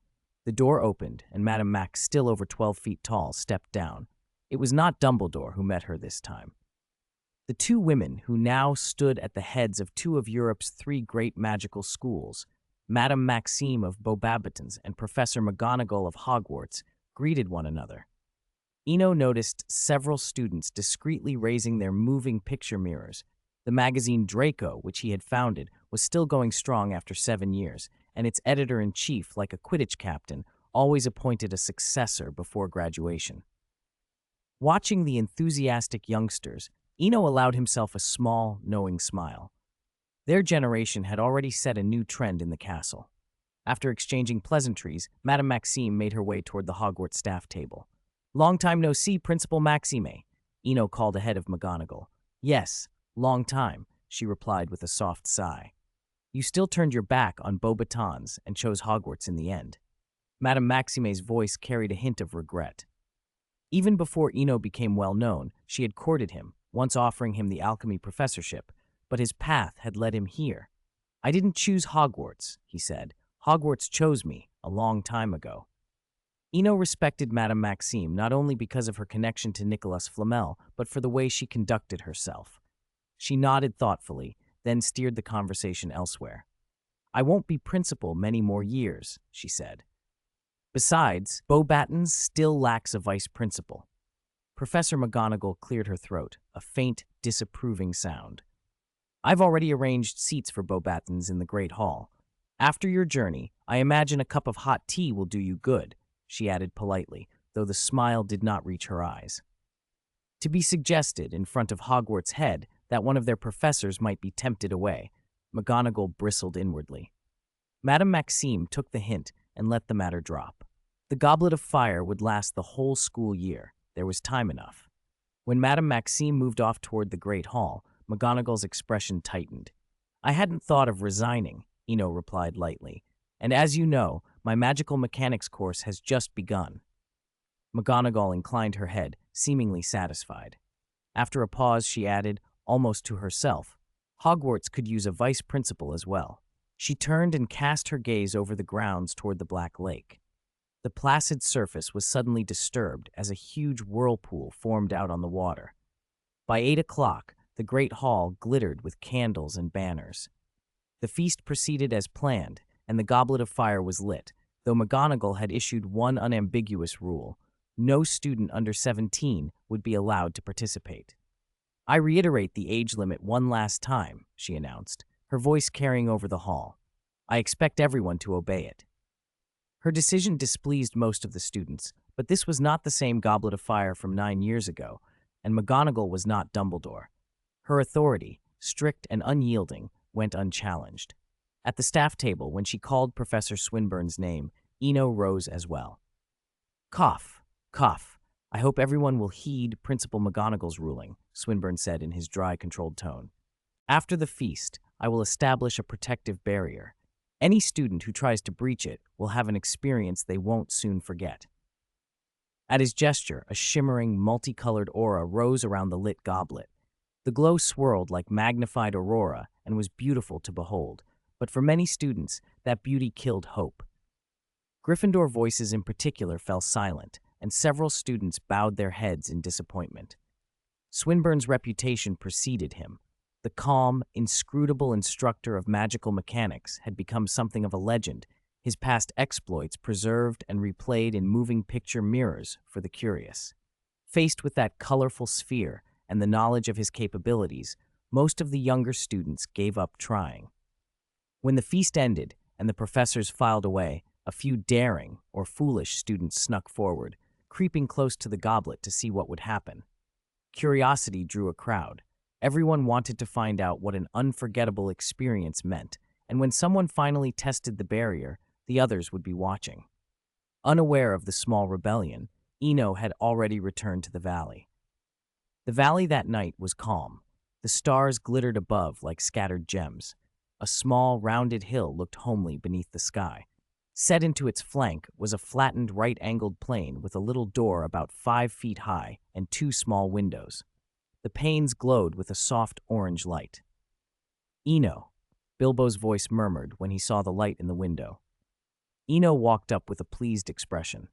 S1: The door opened, and Madame Mac, still over 12 feet tall, stepped down. It was not Dumbledore who met her this time. The two women who now stood at the heads of two of Europe's 3 great magical schools, Madame Maxime of Beauxbatons and Professor McGonagall of Hogwarts, greeted one another. Eno noticed several students discreetly raising their moving picture mirrors. The magazine Draco, which he had founded, was still going strong after 7 years, and its editor-in-chief, like a Quidditch captain, always appointed a successor before graduation. Watching the enthusiastic youngsters, Eno allowed himself a small, knowing smile. Their generation had already set a new trend in the castle. After exchanging pleasantries, Madame Maxime made her way toward the Hogwarts staff table. "Long time no see, Principal Maxime," Eno called ahead of McGonagall. "Yes, long time," she replied with a soft sigh. "You still turned your back on Beauxbatons and chose Hogwarts in the end." Madame Maxime's voice carried a hint of regret. Even before Eno became well known, she had courted him, once offering him the alchemy professorship, but his path had led him here. "I didn't choose Hogwarts," he said. "Hogwarts chose me a long time ago." Eno respected Madame Maxime not only because of her connection to Nicolas Flamel, but for the way she conducted herself. She nodded thoughtfully, then steered the conversation elsewhere. "I won't be principal many more years," she said. "Besides, Beauxbatons still lacks a vice principal." Professor McGonagall cleared her throat, a faint, disapproving sound. "I've already arranged seats for Beauxbatons in the Great Hall. After your journey, I imagine a cup of hot tea will do you good," she added politely, though the smile did not reach her eyes. To be suggested in front of Hogwarts' head, that one of their professors might be tempted away. McGonagall bristled inwardly. Madame Maxime took the hint and let the matter drop. The goblet of fire would last the whole school year. There was time enough. When Madame Maxime moved off toward the Great Hall, McGonagall's expression tightened. I hadn't thought of resigning, Eno replied lightly. And as you know, my magical mechanics course has just begun. McGonagall inclined her head, seemingly satisfied. After a pause, she added, almost to herself, Hogwarts could use a vice principal as well. She turned and cast her gaze over the grounds toward the Black Lake. The placid surface was suddenly disturbed as a huge whirlpool formed out on the water. By 8 o'clock, the great hall glittered with candles and banners. The feast proceeded as planned, and the goblet of fire was lit, though McGonagall had issued one unambiguous rule. No student under 17 would be allowed to participate. I reiterate the age limit one last time, she announced, her voice carrying over the hall. I expect everyone to obey it. Her decision displeased most of the students, but this was not the same goblet of fire from 9 years ago, and McGonagall was not Dumbledore. Her authority, strict and unyielding, went unchallenged. At the staff table, when she called Professor Swinburne's name, Eno rose as well. Cough, cough. I hope everyone will heed Principal McGonagall's ruling, Swinburne said in his dry, controlled tone. After the feast, I will establish a protective barrier. Any student who tries to breach it will have an experience they won't soon forget. At his gesture, a shimmering, multicolored aura rose around the lit goblet. The glow swirled like magnified aurora and was beautiful to behold, but for many students, that beauty killed hope. Gryffindor voices in particular fell silent, and several students bowed their heads in disappointment. Swinburne's reputation preceded him. The calm, inscrutable instructor of magical mechanics had become something of a legend, his past exploits preserved and replayed in moving picture mirrors for the curious. Faced with that colorful sphere and the knowledge of his capabilities, most of the younger students gave up trying. When the feast ended and the professors filed away, a few daring or foolish students snuck forward, creeping close to the goblet to see what would happen. Curiosity drew a crowd. Everyone wanted to find out what an unforgettable experience meant, and when someone finally tested the barrier, the others would be watching. Unaware of the small rebellion, Eno had already returned to the valley. The valley that night was calm. The stars glittered above like scattered gems. A small, rounded hill looked homely beneath the sky. Set into its flank was a flattened right-angled plane with a little door about 5 feet high and 2 small windows. The panes glowed with a soft orange light. Eno, Bilbo's voice murmured when he saw the light in the window. Eno walked up with a pleased expression.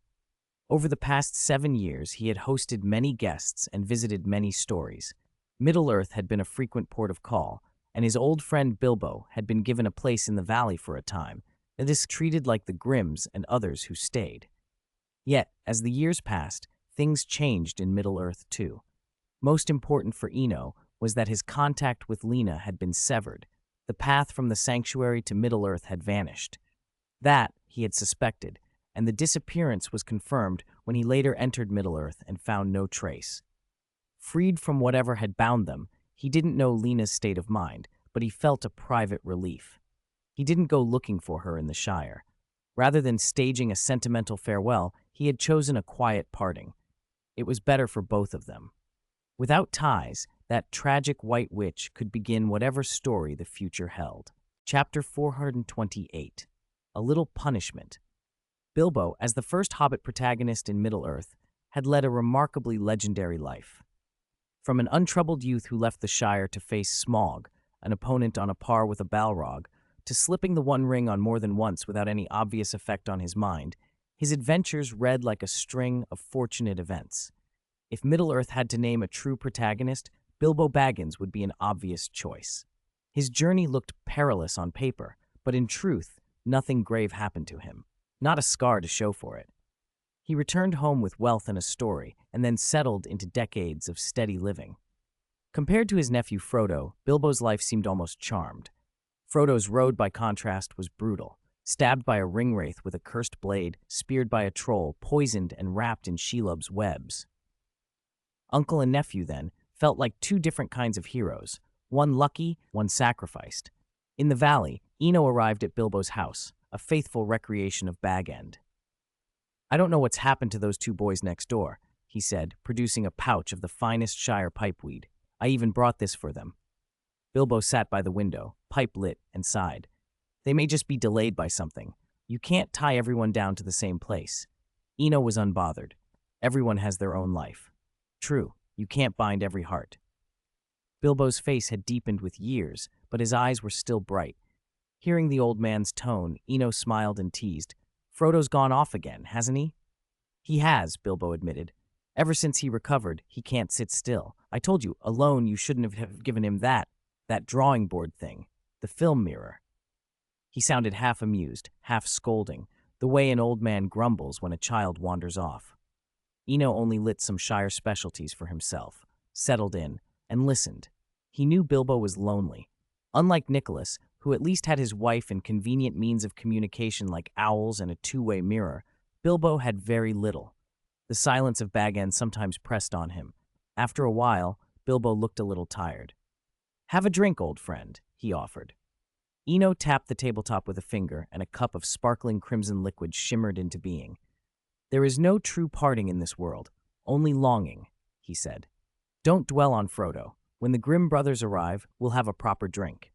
S1: Over the past 7 years, he had hosted many guests and visited many stories. Middle-earth had been a frequent port of call, and his old friend Bilbo had been given a place in the valley for a time, and this treated like the Grimms and others who stayed. Yet, as the years passed, things changed in Middle-earth too. Most important for Eno was that his contact with Lena had been severed. The path from the sanctuary to Middle-earth had vanished. That, he had suspected, and the disappearance was confirmed when he later entered Middle-earth and found no trace. Freed from whatever had bound them, he didn't know Lena's state of mind, but he felt a private relief. He didn't go looking for her in the Shire. Rather than staging a sentimental farewell, he had chosen a quiet parting. It was better for both of them. Without ties, that tragic white witch could begin whatever story the future held. Chapter 428. A Little Punishment. Bilbo, as the first Hobbit protagonist in Middle-earth, had led a remarkably legendary life. From an untroubled youth who left the Shire to face Smaug, an opponent on a par with a Balrog, to slipping the One Ring on more than once without any obvious effect on his mind, his adventures read like a string of fortunate events. If Middle-earth had to name a true protagonist, Bilbo Baggins would be an obvious choice. His journey looked perilous on paper, but in truth, nothing grave happened to him. Not a scar to show for it. He returned home with wealth and a story, and then settled into decades of steady living. Compared to his nephew Frodo, Bilbo's life seemed almost charmed. Frodo's road, by contrast, was brutal. Stabbed by a ringwraith with a cursed blade, speared by a troll, poisoned and wrapped in Shelob's webs. Uncle and nephew, then, felt like two different kinds of heroes, one lucky, one sacrificed. In the valley, Eno arrived at Bilbo's house, a faithful recreation of Bag End. "I don't know what's happened to those two boys next door," he said, producing a pouch of the finest Shire pipeweed. "I even brought this for them." Bilbo sat by the window, pipe lit, and sighed. "They may just be delayed by something. You can't tie everyone down to the same place." Eno was unbothered. Everyone has their own life. True, you can't bind every heart. Bilbo's face had deepened with years, but his eyes were still bright. Hearing the old man's tone, Eno smiled and teased. "Frodo's gone off again, hasn't he?" "He has," Bilbo admitted. "Ever since he recovered, he can't sit still. I told you, alone you shouldn't have given him that drawing board thing, the film mirror." He sounded half amused, half scolding, the way an old man grumbles when a child wanders off. Eno only lit some Shire specialties for himself, settled in, and listened. He knew Bilbo was lonely. Unlike Nicholas, who at least had his wife and convenient means of communication like owls and a two-way mirror, Bilbo had very little. The silence of Bag End sometimes pressed on him. After a while, Bilbo looked a little tired. "Have a drink, old friend," he offered. Eno tapped the tabletop with a finger, and a cup of sparkling crimson liquid shimmered into being. "There is no true parting in this world, only longing," he said. "Don't dwell on Frodo. When the Grimm brothers arrive, we'll have a proper drink."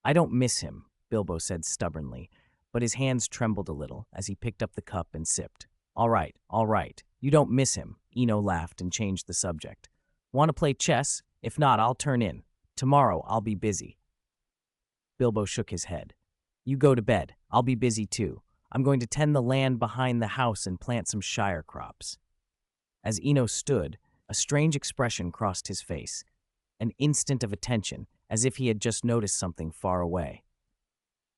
S1: "I don't miss him," Bilbo said stubbornly, but his hands trembled a little as he picked up the cup and sipped. All right. You don't miss him," Eno laughed and changed the subject. "Want to play chess? If not, I'll turn in. Tomorrow, I'll be busy." Bilbo shook his head. "You go to bed. I'll be busy too. I'm going to tend the land behind the house and plant some Shire crops." As Eno stood, a strange expression crossed his face, an instant of attention, as if he had just noticed something far away.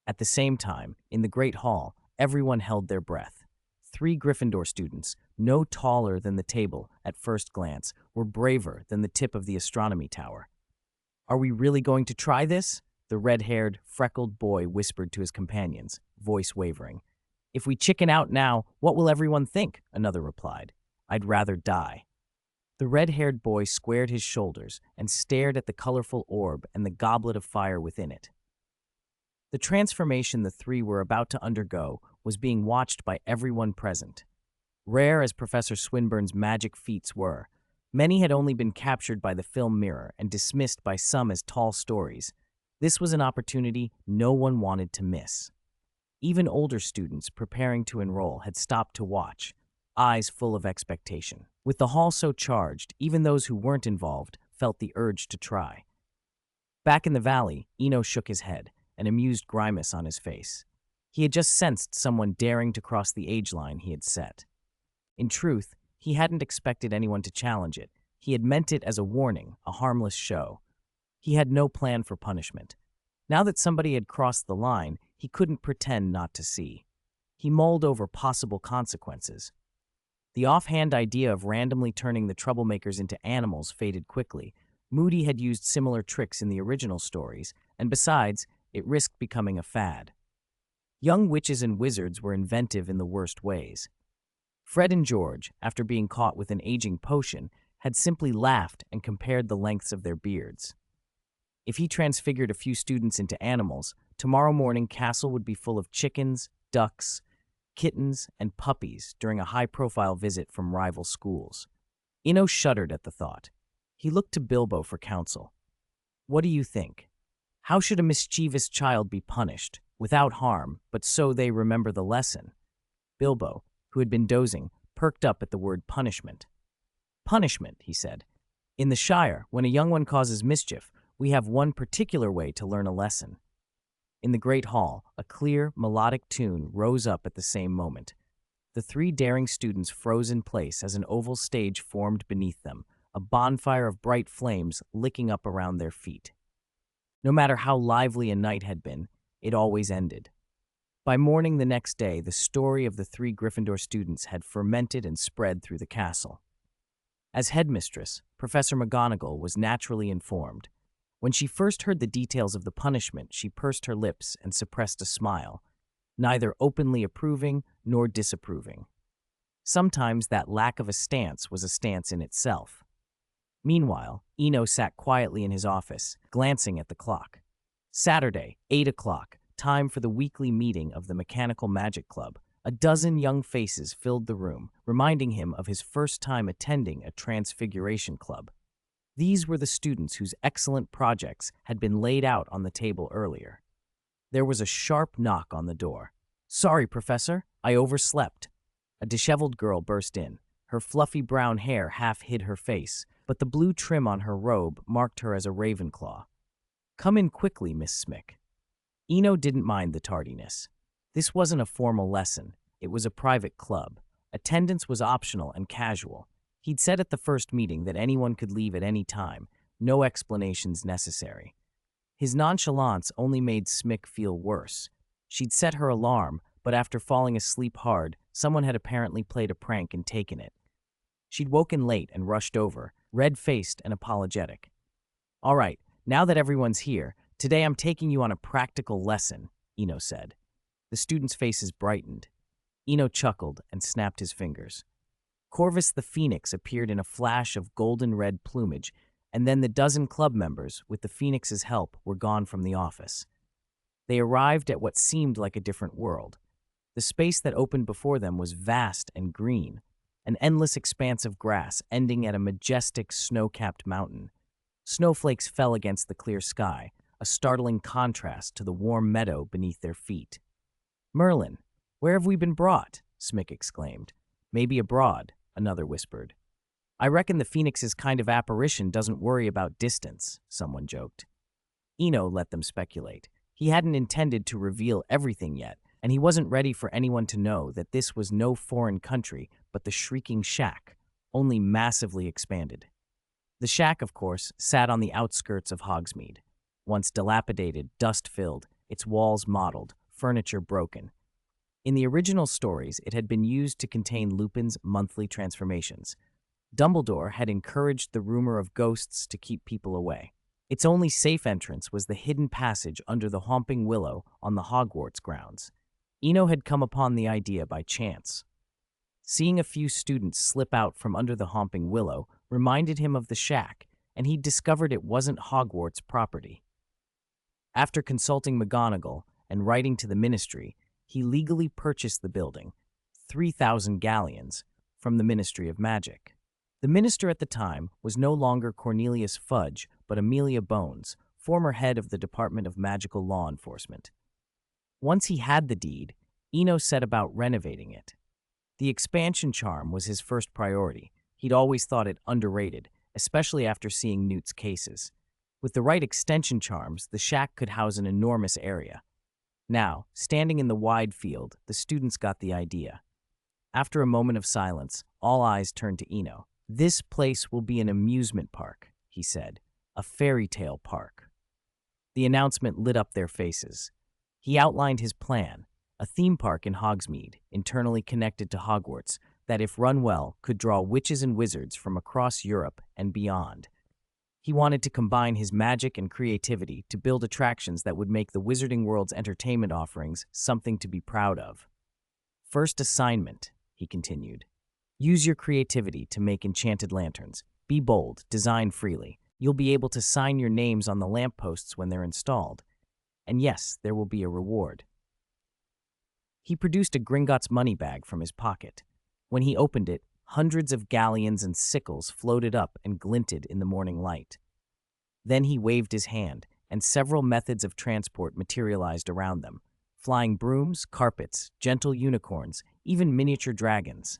S1: At the same time, in the great hall, everyone held their breath. 3 Gryffindor students, no taller than the table at first glance, were braver than the tip of the astronomy tower. "Are we really going to try this?" the red-haired, freckled boy whispered to his companions, voice wavering. "If we chicken out now, what will everyone think?" another replied. "I'd rather die." The red-haired boy squared his shoulders and stared at the colorful orb and the goblet of fire within it. The transformation the 3 were about to undergo was being watched by everyone present. Rare as Professor Swinburne's magic feats were, many had only been captured by the film mirror and dismissed by some as tall stories. This was an opportunity no one wanted to miss. Even older students preparing to enroll had stopped to watch, eyes full of expectation. With the hall so charged, even those who weren't involved felt the urge to try. Back in the valley, Eno shook his head, an amused grimace on his face. He had just sensed someone daring to cross the age line he had set. In truth, he hadn't expected anyone to challenge it. He had meant it as a warning, a harmless show. He had no plan for punishment. Now that somebody had crossed the line, he couldn't pretend not to see. He mulled over possible consequences. The offhand idea of randomly turning the troublemakers into animals faded quickly. Moody had used similar tricks in the original stories, and besides, it risked becoming a fad. Young witches and wizards were inventive in the worst ways. Fred and George, after being caught with an aging potion, had simply laughed and compared the lengths of their beards. If he transfigured a few students into animals, tomorrow morning Castle would be full of chickens, ducks, kittens, and puppies during a high-profile visit from rival schools. Eno shuddered at the thought. He looked to Bilbo for counsel. "What do you think? How should a mischievous child be punished, without harm, but so they remember the lesson?" Bilbo, who had been dozing, perked up at the word punishment. "Punishment," he said. "In the Shire, when a young one causes mischief, we have one particular way to learn a lesson." In the great hall, a clear, melodic tune rose up at the same moment. The 3 daring students froze in place as an oval stage formed beneath them, a bonfire of bright flames licking up around their feet. No matter how lively a night had been, it always ended. By morning the next day, the story of the 3 Gryffindor students had fermented and spread through the castle. As headmistress, Professor McGonagall was naturally informed. When she first heard the details of the punishment, she pursed her lips and suppressed a smile, neither openly approving nor disapproving. Sometimes that lack of a stance was a stance in itself. Meanwhile, Eno sat quietly in his office, glancing at the clock. Saturday, 8 o'clock, time for the weekly meeting of the Mechanical Magic Club. A dozen young faces filled the room, reminding him of his first time attending a Transfiguration Club. These were the students whose excellent projects had been laid out on the table earlier. There was a sharp knock on the door. "Sorry, Professor, I overslept." A disheveled girl burst in. Her fluffy brown hair half hid her face, but the blue trim on her robe marked her as a Ravenclaw. "Come in quickly, Miss Smick." Eno didn't mind the tardiness. This wasn't a formal lesson. It was a private club. Attendance was optional and casual. He'd said at the first meeting that anyone could leave at any time, no explanations necessary. His nonchalance only made Smick feel worse. She'd set her alarm, but after falling asleep hard, someone had apparently played a prank and taken it. She'd woken late and rushed over, red-faced and apologetic. "All right, now that everyone's here, today I'm taking you on a practical lesson," Eno said. The students' faces brightened. Eno chuckled and snapped his fingers. Corvus the Phoenix appeared in a flash of golden-red plumage, and then the dozen club members, with the Phoenix's help, were gone from the office. They arrived at what seemed like a different world. The space that opened before them was vast and green, an endless expanse of grass ending at a majestic snow-capped mountain. Snowflakes fell against the clear sky, a startling contrast to the warm meadow beneath their feet. "Merlin, where have we been brought?" Smick exclaimed. "Maybe abroad," another whispered. "I reckon the Phoenix's kind of apparition doesn't worry about distance," someone joked. Eno let them speculate. He hadn't intended to reveal everything yet, and he wasn't ready for anyone to know that this was no foreign country but the Shrieking Shack, only massively expanded. The shack, of course, sat on the outskirts of Hogsmeade. Once dilapidated, dust-filled, its walls mottled, furniture broken. In the original stories, it had been used to contain Lupin's monthly transformations. Dumbledore had encouraged the rumor of ghosts to keep people away. Its only safe entrance was the hidden passage under the Homping Willow on the Hogwarts grounds. Eno had come upon the idea by chance. Seeing a few students slip out from under the Homping Willow reminded him of the shack, and he'd discovered it wasn't Hogwarts property. After consulting McGonagall and writing to the Ministry, he legally purchased the building, 3,000 galleons, from the Ministry of Magic. The minister at the time was no longer Cornelius Fudge, but Amelia Bones, former head of the Department of Magical Law Enforcement. Once he had the deed, Eno set about renovating it. The expansion charm was his first priority. He'd always thought it underrated, especially after seeing Newt's cases. With the right extension charms, the shack could house an enormous area. Now, standing in the wide field, the students got the idea. After a moment of silence, all eyes turned to Eno. "This place will be an amusement park," he said. "A fairy tale park." The announcement lit up their faces. He outlined his plan, a theme park in Hogsmeade, internally connected to Hogwarts, that if run well, could draw witches and wizards from across Europe and beyond. He wanted to combine his magic and creativity to build attractions that would make the Wizarding World's entertainment offerings something to be proud of. "First assignment," he continued. "Use your creativity to make enchanted lanterns. Be bold, design freely. You'll be able to sign your names on the lampposts when they're installed. And yes, there will be a reward." He produced a Gringotts money bag from his pocket. When he opened it, hundreds of galleons and sickles floated up and glinted in the morning light. Then he waved his hand, and several methods of transport materialized around them. Flying brooms, carpets, gentle unicorns, even miniature dragons.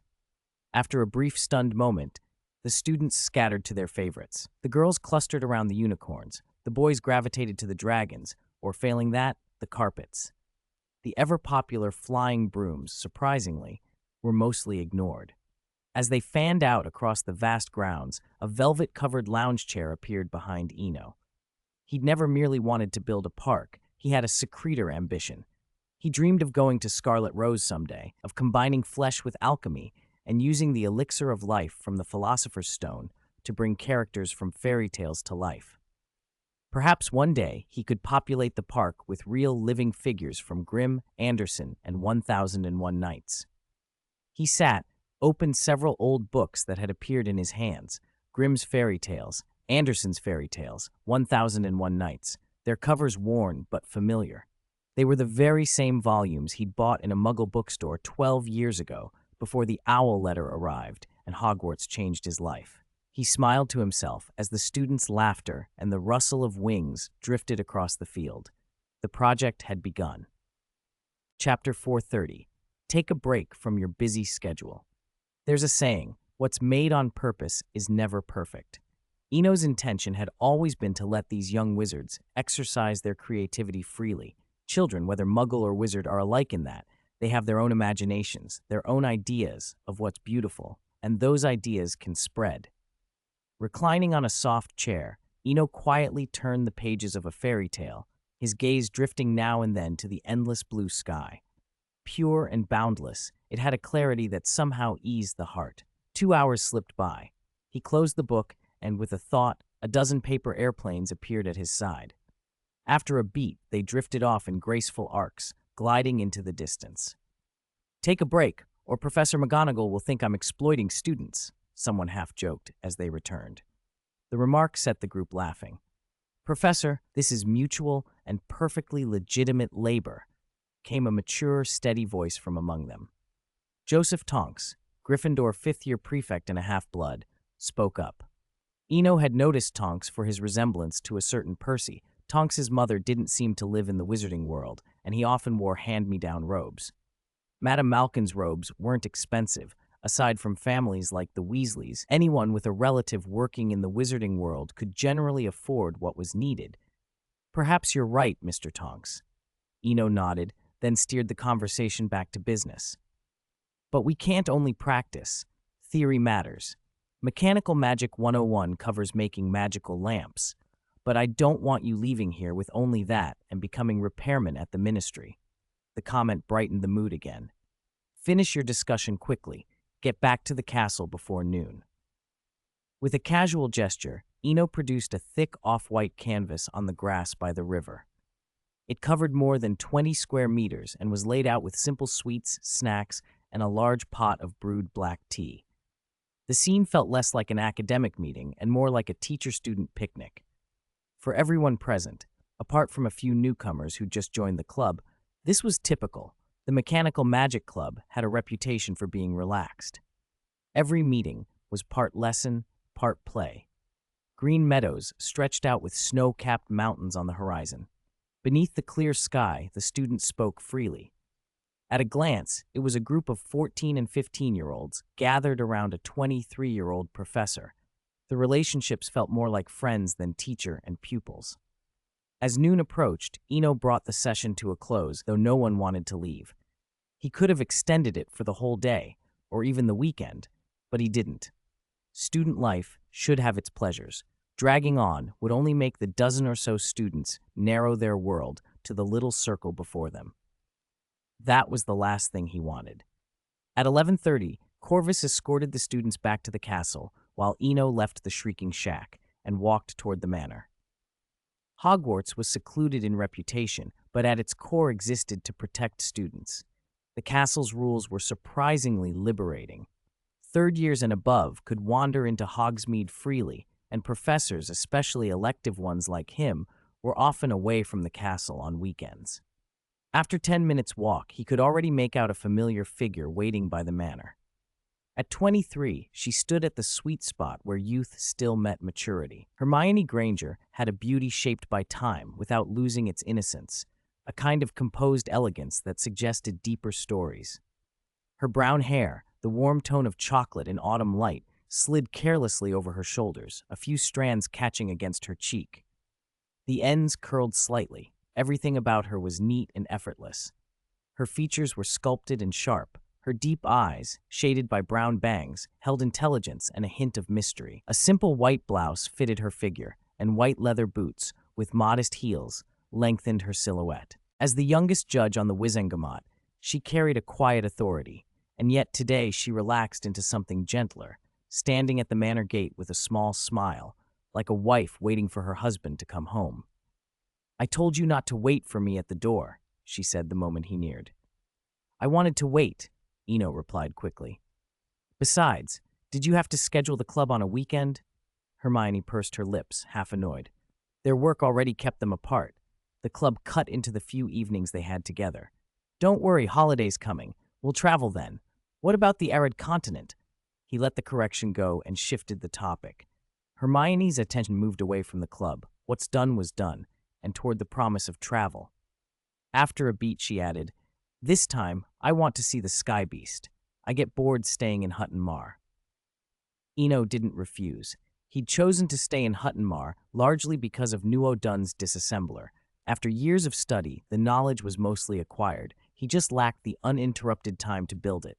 S1: After a brief stunned moment, the students scattered to their favorites. The girls clustered around the unicorns, the boys gravitated to the dragons, or failing that, the carpets. The ever-popular flying brooms, surprisingly, were mostly ignored. As they fanned out across the vast grounds, a velvet-covered lounge chair appeared behind Eno. He'd never merely wanted to build a park, he had a secreter ambition. He dreamed of going to Scarlet Rose someday, of combining flesh with alchemy, and using the elixir of life from the Philosopher's Stone to bring characters from fairy tales to life. Perhaps one day he could populate the park with real living figures from Grimm, Andersen, and 1001 Nights. He sat, opened several old books that had appeared in his hands, Grimm's Fairy Tales, Andersen's Fairy Tales, 1001 Nights, their covers worn but familiar. They were the very same volumes he'd bought in a Muggle bookstore 12 years ago, before the owl letter arrived and Hogwarts changed his life. He smiled to himself as the students' laughter and the rustle of wings drifted across the field. The project had begun. Chapter 430. Take a break from your busy schedule. There's a saying, what's made on purpose is never perfect. Eno's intention had always been to let these young wizards exercise their creativity freely. Children, whether Muggle or wizard, are alike in that they have their own imaginations, their own ideas of what's beautiful, and those ideas can spread. Reclining on a soft chair, Eno quietly turned the pages of a fairy tale, his gaze drifting now and then to the endless blue sky. Pure and boundless, it had a clarity that somehow eased the heart. 2 hours slipped by. He closed the book, and with a thought, a dozen paper airplanes appeared at his side. After a beat, they drifted off in graceful arcs, gliding into the distance. "Take a break, or Professor McGonagall will think I'm exploiting students," someone half-joked as they returned. The remark set the group laughing. "Professor, this is mutual and perfectly legitimate labor," came a mature, steady voice from among them. Joseph Tonks, Gryffindor fifth-year prefect and a half-blood, spoke up. Eno had noticed Tonks for his resemblance to a certain Percy. Tonks's mother didn't seem to live in the wizarding world, and he often wore hand-me-down robes. Madame Malkin's robes weren't expensive. Aside from families like the Weasleys, anyone with a relative working in the wizarding world could generally afford what was needed. "Perhaps you're right, Mr. Tonks." Eno nodded, then steered the conversation back to business. "But we can't only practice. Theory matters. Mechanical Magic 101 covers making magical lamps. But I don't want you leaving here with only that and becoming repairman at the ministry." The comment brightened the mood again. "Finish your discussion quickly. Get back to the castle before noon." With a casual gesture, Eno produced a thick off-white canvas on the grass by the river. It covered more than 20 square meters and was laid out with simple sweets, snacks, and a large pot of brewed black tea. The scene felt less like an academic meeting and more like a teacher-student picnic. For everyone present, apart from a few newcomers who just joined the club, this was typical. The Mechanical Magic Club had a reputation for being relaxed. Every meeting was part lesson, part play. Green meadows stretched out with snow-capped mountains on the horizon. Beneath the clear sky, the students spoke freely. At a glance, it was a group of 14 and 15-year-olds gathered around a 23-year-old professor. The relationships felt more like friends than teacher and pupils. As noon approached, Eno brought the session to a close, though no one wanted to leave. He could have extended it for the whole day, or even the weekend, but he didn't. Student life should have its pleasures. Dragging on would only make the dozen or so students narrow their world to the little circle before them. That was the last thing he wanted. At 11:30, Corvus escorted the students back to the castle, while Eno left the shrieking shack and walked toward the manor. Hogwarts was secluded in reputation, but at its core existed to protect students. The castle's rules were surprisingly liberating. Third years and above could wander into Hogsmeade freely, and professors, especially elective ones like him, were often away from the castle on weekends. After 10 minutes' walk, he could already make out a familiar figure waiting by the manor. At 23, she stood at the sweet spot where youth still met maturity. Hermione Granger had a beauty shaped by time without losing its innocence, a kind of composed elegance that suggested deeper stories. Her brown hair, the warm tone of chocolate in autumn light, slid carelessly over her shoulders, a few strands catching against her cheek. The ends curled slightly. Everything about her was neat and effortless. Her features were sculpted and sharp. Her deep eyes, shaded by brown bangs, held intelligence and a hint of mystery. A simple white blouse fitted her figure, and white leather boots, with modest heels, lengthened her silhouette. As the youngest judge on the Wizengamot, she carried a quiet authority, and yet today she relaxed into something gentler, standing at the manor gate with a small smile, like a wife waiting for her husband to come home. "I told you not to wait for me at the door," she said the moment he neared. "I wanted to wait," Eno replied quickly. "Besides, did you have to schedule the club on a weekend?" Hermione pursed her lips, half annoyed. Their work already kept them apart. The club cut into the few evenings they had together. Don't worry, holiday's coming. We'll travel then. What about the arid continent? He let the correction go and shifted the topic. Hermione's attention moved away from the club. What's done was done, and toward the promise of travel. After a beat, she added, "This time, I want to see the Sky Beast. I get bored staying in Hutton Mar." Eno didn't refuse. He'd chosen to stay in Hutton Mar largely because of Nuo Dunn's disassembler. After years of study, the knowledge was mostly acquired. He just lacked the uninterrupted time to build it.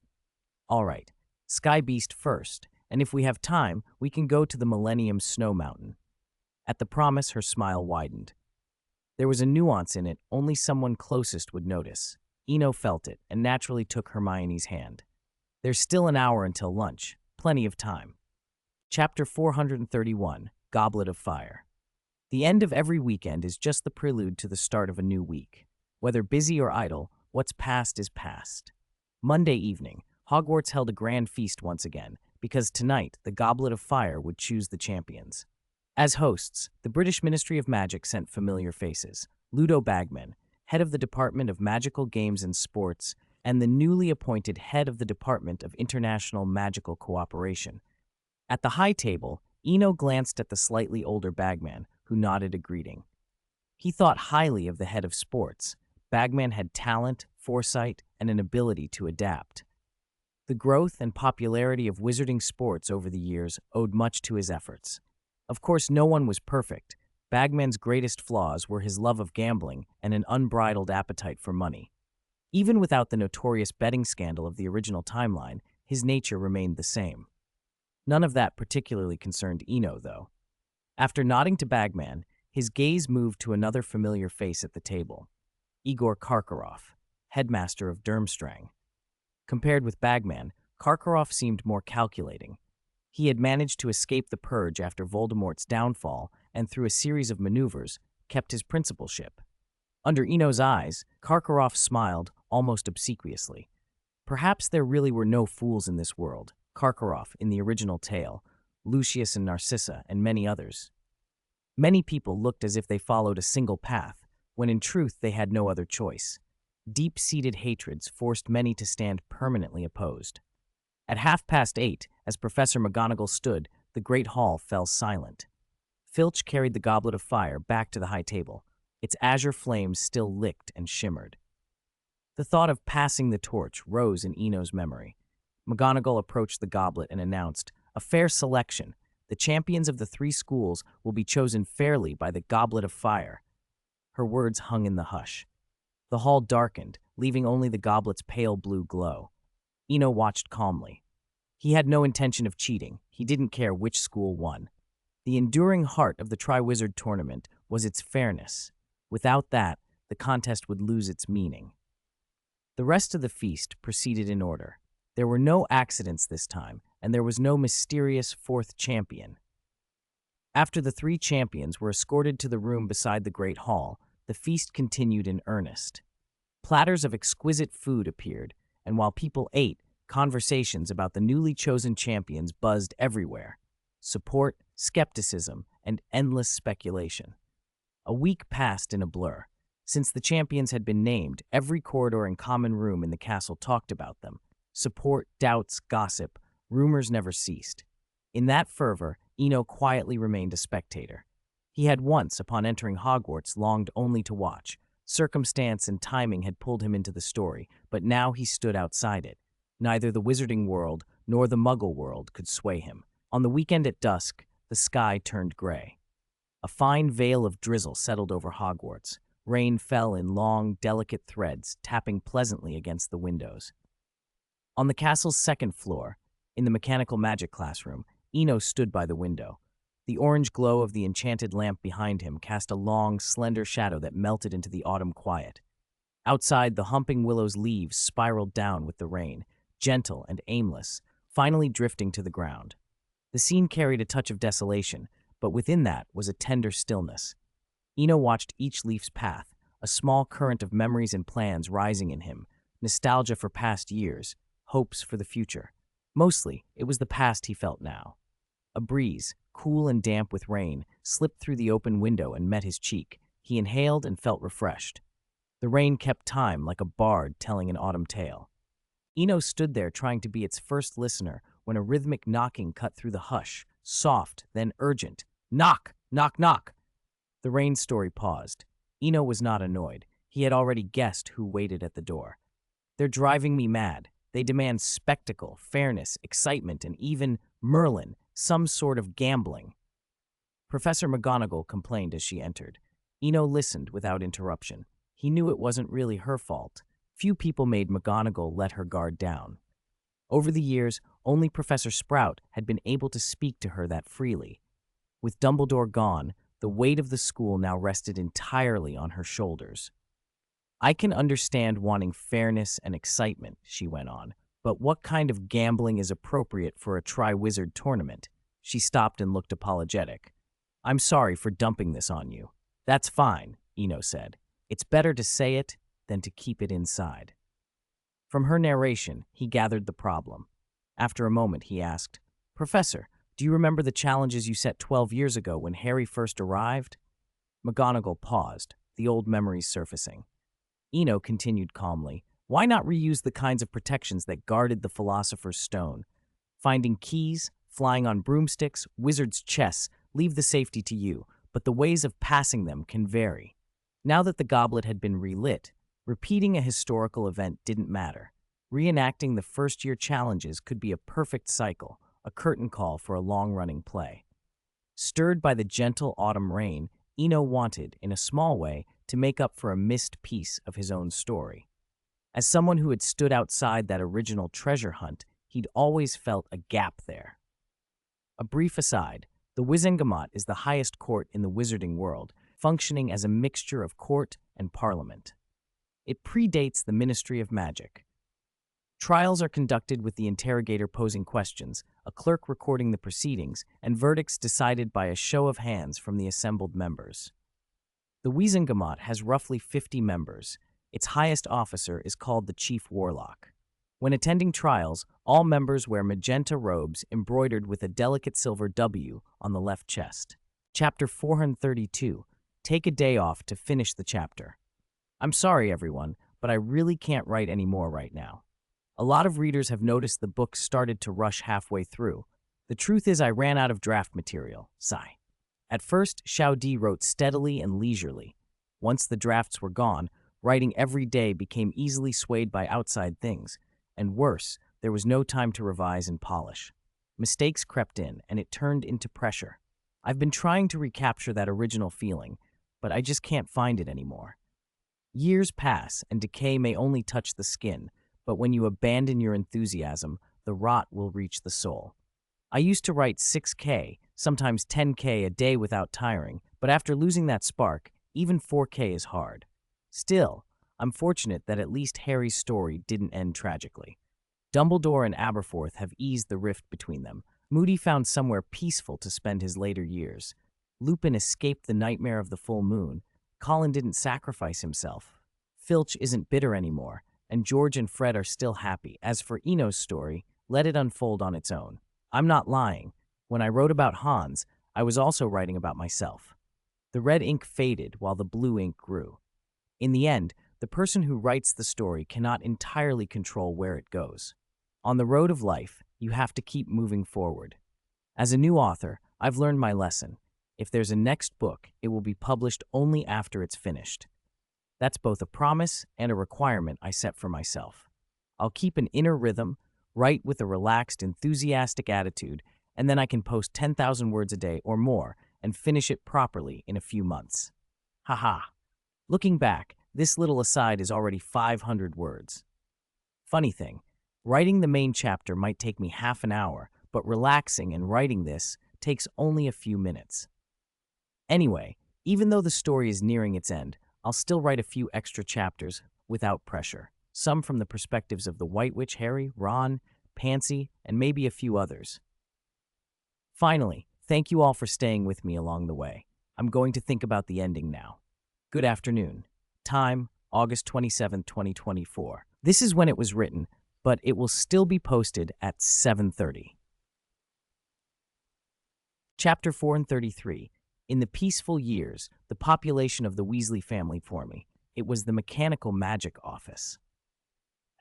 S1: All right, Sky Beast first, and if we have time, we can go to the Millennium Snow Mountain. At the promise, her smile widened. There was a nuance in it only someone closest would notice. Eno felt it and naturally took Hermione's hand. There's still an hour until lunch. Plenty of time. Chapter 431, Goblet of Fire. The end of every weekend is just the prelude to the start of a new week. Whether busy or idle, what's past is past. Monday evening, Hogwarts held a grand feast once again, because tonight the Goblet of Fire would choose the champions. As hosts, the British Ministry of Magic sent familiar faces: Ludo Bagman, head of the Department of Magical Games and Sports, and the newly appointed head of the Department of International Magical Cooperation. At the high table, Eno glanced at the slightly older Bagman, who nodded a greeting. He thought highly of the head of sports. Bagman had talent, foresight, and an ability to adapt. The growth and popularity of wizarding sports over the years owed much to his efforts. Of course, no one was perfect. Bagman's greatest flaws were his love of gambling and an unbridled appetite for money. Even without the notorious betting scandal of the original timeline, his nature remained the same. None of that particularly concerned Eno, though. After nodding to Bagman, his gaze moved to another familiar face at the table: Igor Karkaroff, headmaster of Durmstrang. Compared with Bagman, Karkaroff seemed more calculating. He had managed to escape the purge after Voldemort's downfall and, through a series of maneuvers, kept his principalship. Under Eno's eyes, Karkaroff smiled almost obsequiously. Perhaps there really were no fools in this world. Karkaroff in the original tale, Lucius and Narcissa, and many others. Many people looked as if they followed a single path, when in truth they had no other choice. Deep-seated hatreds forced many to stand permanently opposed. At 8:30, as Professor McGonagall stood, the great hall fell silent. Filch carried the Goblet of Fire back to the high table. Its azure flames still licked and shimmered. The thought of passing the torch rose in Eno's memory. McGonagall approached the goblet and announced, "A fair selection. The champions of the 3 schools will be chosen fairly by the Goblet of Fire." Her words hung in the hush. The hall darkened, leaving only the goblet's pale blue glow. Eno watched calmly. He had no intention of cheating. He didn't care which school won. The enduring heart of the Triwizard Tournament was its fairness. Without that, the contest would lose its meaning. The rest of the feast proceeded in order. There were no accidents this time, and there was no mysterious 4th champion. After the 3 champions were escorted to the room beside the Great Hall, the feast continued in earnest. Platters of exquisite food appeared, and while people ate, conversations about the newly chosen champions buzzed everywhere. Support, skepticism, and endless speculation. A week passed in a blur. Since the champions had been named, every corridor and common room in the castle talked about them. Support, doubts, gossip, rumors never ceased. In that fervor, Eno quietly remained a spectator. He had once, upon entering Hogwarts, longed only to watch. Circumstance and timing had pulled him into the story, but now he stood outside it. Neither the wizarding world nor the muggle world could sway him. On the weekend at dusk, the sky turned gray. A fine veil of drizzle settled over Hogwarts. Rain fell in long, delicate threads, tapping pleasantly against the windows. On the castle's 2nd floor, in the mechanical magic classroom, Eno stood by the window. The orange glow of the enchanted lamp behind him cast a long, slender shadow that melted into the autumn quiet. Outside, the humping willow's leaves spiraled down with the rain, gentle and aimless, finally drifting to the ground. The scene carried a touch of desolation, but within that was a tender stillness. Eno watched each leaf's path, a small current of memories and plans rising in him, nostalgia for past years, hopes for the future. Mostly, it was the past he felt now. A breeze, cool and damp with rain, slipped through the open window and met his cheek. He inhaled and felt refreshed. The rain kept time like a bard telling an autumn tale. Eno stood there trying to be its first listener when a rhythmic knocking cut through the hush, soft, then urgent. Knock! Knock! Knock! The rain story paused. Eno was not annoyed. He had already guessed who waited at the door. They're driving me mad. They demand spectacle, fairness, excitement, and even, Merlin, some sort of gambling. Professor McGonagall complained as she entered. Eno listened without interruption. He knew it wasn't really her fault. Few people made McGonagall let her guard down. Over the years, only Professor Sprout had been able to speak to her that freely. With Dumbledore gone, the weight of the school now rested entirely on her shoulders. I can understand wanting fairness and excitement, she went on, but what kind of gambling is appropriate for a Triwizard tournament? She stopped and looked apologetic. I'm sorry for dumping this on you. That's fine, Eno said. It's better to say it than to keep it inside. From her narration, he gathered the problem. After a moment, he asked, Professor, do you remember the challenges you set 12 years ago when Harry first arrived? McGonagall paused, the old memories surfacing. Eno continued calmly, why not reuse the kinds of protections that guarded the Philosopher's Stone? Finding keys, flying on broomsticks, wizard's chess, leave the safety to you, but the ways of passing them can vary. Now that the goblet had been relit, repeating a historical event didn't matter. Reenacting the first-year challenges could be a perfect cycle, a curtain call for a long-running play. Stirred by the gentle autumn rain, Eno wanted, in a small way, to make up for a missed piece of his own story. As someone who had stood outside that original treasure hunt, he'd always felt a gap there. A brief aside, the Wizengamot is the highest court in the wizarding world, functioning as a mixture of court and parliament. It predates the Ministry of Magic. Trials are conducted with the interrogator posing questions, a clerk recording the proceedings, and verdicts decided by a show of hands from the assembled members. The Wizengamot has roughly 50 members. Its highest officer is called the Chief Warlock. When attending trials, all members wear magenta robes embroidered with a delicate silver W on the left chest. Chapter 432. Take a day off to finish the chapter. I'm sorry, everyone, but I really can't write any more right now. A lot of readers have noticed the book started to rush halfway through. The truth is I ran out of draft material. Sigh. At first, Xiao Di wrote steadily and leisurely. Once the drafts were gone, writing every day became easily swayed by outside things. And worse, there was no time to revise and polish. Mistakes crept in, and it turned into pressure. I've been trying to recapture that original feeling, but I just can't find it anymore. Years pass, and decay may only touch the skin, but when you abandon your enthusiasm, the rot will reach the soul. I used to write 6K, sometimes 10K a day without tiring, but after losing that spark, even 4K is hard. Still, I'm fortunate that at least Harry's story didn't end tragically. Dumbledore and Aberforth have eased the rift between them. Moody found somewhere peaceful to spend his later years. Lupin escaped the nightmare of the full moon. Colin didn't sacrifice himself. Filch isn't bitter anymore, and George and Fred are still happy. As for Eno's story, let it unfold on its own. I'm not lying. When I wrote about Hans, I was also writing about myself. The red ink faded while the blue ink grew. In the end, the person who writes the story cannot entirely control where it goes. On the road of life, you have to keep moving forward. As a new author, I've learned my lesson. If there's a next book, it will be published only after it's finished. That's both a promise and a requirement I set for myself. I'll keep an inner rhythm, write with a relaxed, enthusiastic attitude, and then I can post 10,000 words a day or more and finish it properly in a few months. Haha. Looking back, this little aside is already 500 words. Funny thing, writing the main chapter might take me half an hour, but relaxing and writing this takes only a few minutes. Anyway, even though the story is nearing its end, I'll still write a few extra chapters without pressure, some from the perspectives of the White Witch, Harry, Ron, Pansy, and maybe a few others. Finally, thank you all for staying with me along the way. I'm going to think about the ending now. Good afternoon. Time, August 27, 2024. This is when it was written, but it will still be posted at 7:30. Chapter 4 and 33. In the peaceful years, the population of the Weasley family forming. It was the mechanical magic office.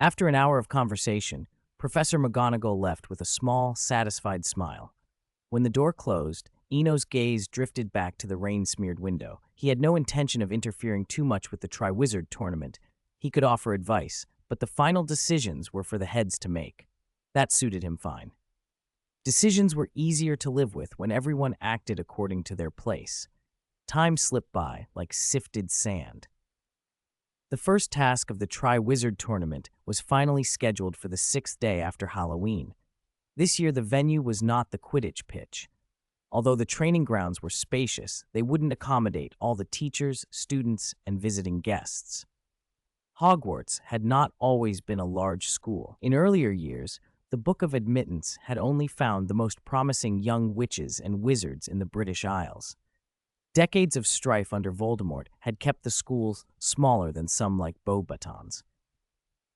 S1: After an hour of conversation, Professor McGonagall left with a small, satisfied smile. When the door closed, Eno's gaze drifted back to the rain-smeared window. He had no intention of interfering too much with the Triwizard Tournament. He could offer advice, but the final decisions were for the heads to make. That suited him fine. Decisions were easier to live with when everyone acted according to their place. Time slipped by like sifted sand. The first task of the Triwizard Tournament was finally scheduled for the 6th day after Halloween. This year, the venue was not the Quidditch pitch. Although the training grounds were spacious, they wouldn't accommodate all the teachers, students, and visiting guests. Hogwarts had not always been a large school. In earlier years, the Book of Admittance had only found the most promising young witches and wizards in the British Isles. Decades of strife under Voldemort had kept the schools smaller than some like Beauxbatons.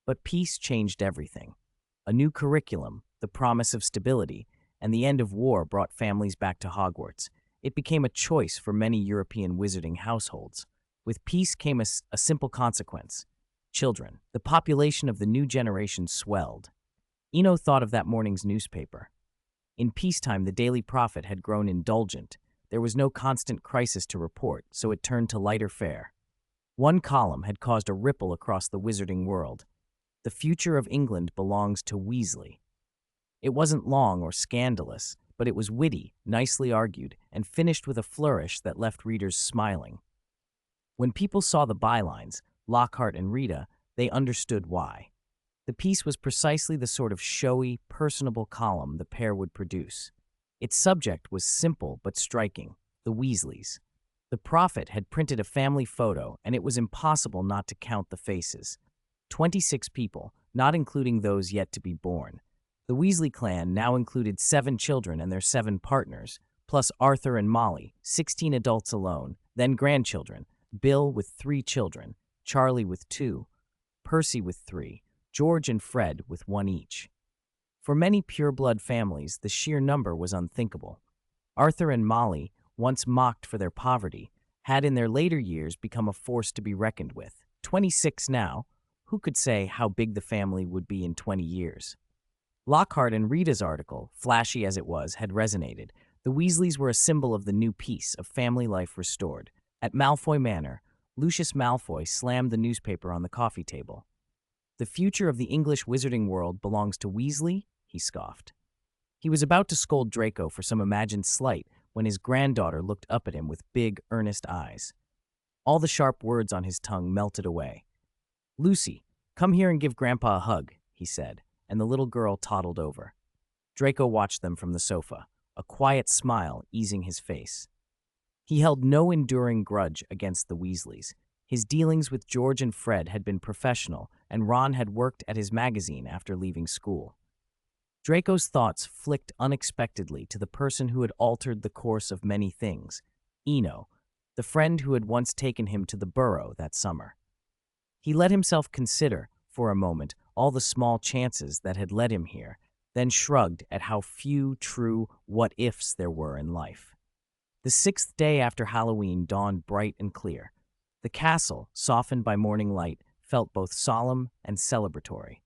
S1: But peace changed everything. A new curriculum, the promise of stability, and the end of war brought families back to Hogwarts. It became a choice for many European wizarding households. With peace came a simple consequence: children. The population of the new generation swelled. Eno thought of that morning's newspaper. In peacetime, the Daily Prophet had grown indulgent. There was no constant crisis to report, so it turned to lighter fare. One column had caused a ripple across the wizarding world. The future of England belongs to Weasley. It wasn't long or scandalous, but it was witty, nicely argued, and finished with a flourish that left readers smiling. When people saw the bylines, Lockhart and Rita, they understood why. The piece was precisely the sort of showy, personable column the pair would produce. Its subject was simple but striking: the Weasleys. The Prophet had printed a family photo, and it was impossible not to count the faces. 26 people, not including those yet to be born. The Weasley clan now included 7 children and their 7 partners, plus Arthur and Molly, 16 adults alone, then grandchildren, Bill with 3 children, Charlie with 2, Percy with 3, George and Fred with 1 each. For many pureblood families, the sheer number was unthinkable. Arthur and Molly, once mocked for their poverty, had in their later years become a force to be reckoned with. 26 now, who could say how big the family would be in 20 years? Lockhart and Rita's article, flashy as it was, had resonated. The Weasleys were a symbol of the new peace, of family life restored. At Malfoy Manor, Lucius Malfoy slammed the newspaper on the coffee table. "The future of the English wizarding world belongs to Weasley?" he scoffed. He was about to scold Draco for some imagined slight when his granddaughter looked up at him with big, earnest eyes. All the sharp words on his tongue melted away. "Lucy, come here and give Grandpa a hug," he said, and the little girl toddled over. Draco watched them from the sofa, a quiet smile easing his face. He held no enduring grudge against the Weasleys. His dealings with George and Fred had been professional, and Ron had worked at his magazine after leaving school. Draco's thoughts flicked unexpectedly to the person who had altered the course of many things: Eno, the friend who had once taken him to the Burrow that summer. He let himself consider, for a moment, all the small chances that had led him here, then shrugged at how few true what-ifs there were in life. The 6th day after Halloween dawned bright and clear. The castle, softened by morning light, felt both solemn and celebratory.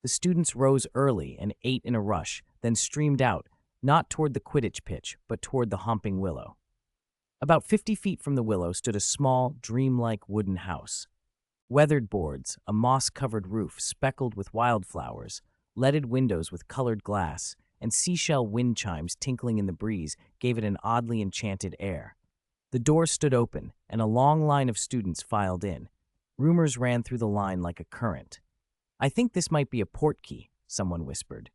S1: The students rose early and ate in a rush, then streamed out, not toward the Quidditch pitch, but toward the Homping Willow. About 50 feet from the willow stood a small, dreamlike wooden house. Weathered boards, a moss-covered roof speckled with wildflowers, leaded windows with colored glass, and seashell wind chimes tinkling in the breeze gave it an oddly enchanted air. The door stood open, and a long line of students filed in. Rumors ran through the line like a current. "I think this might be a portkey," someone whispered.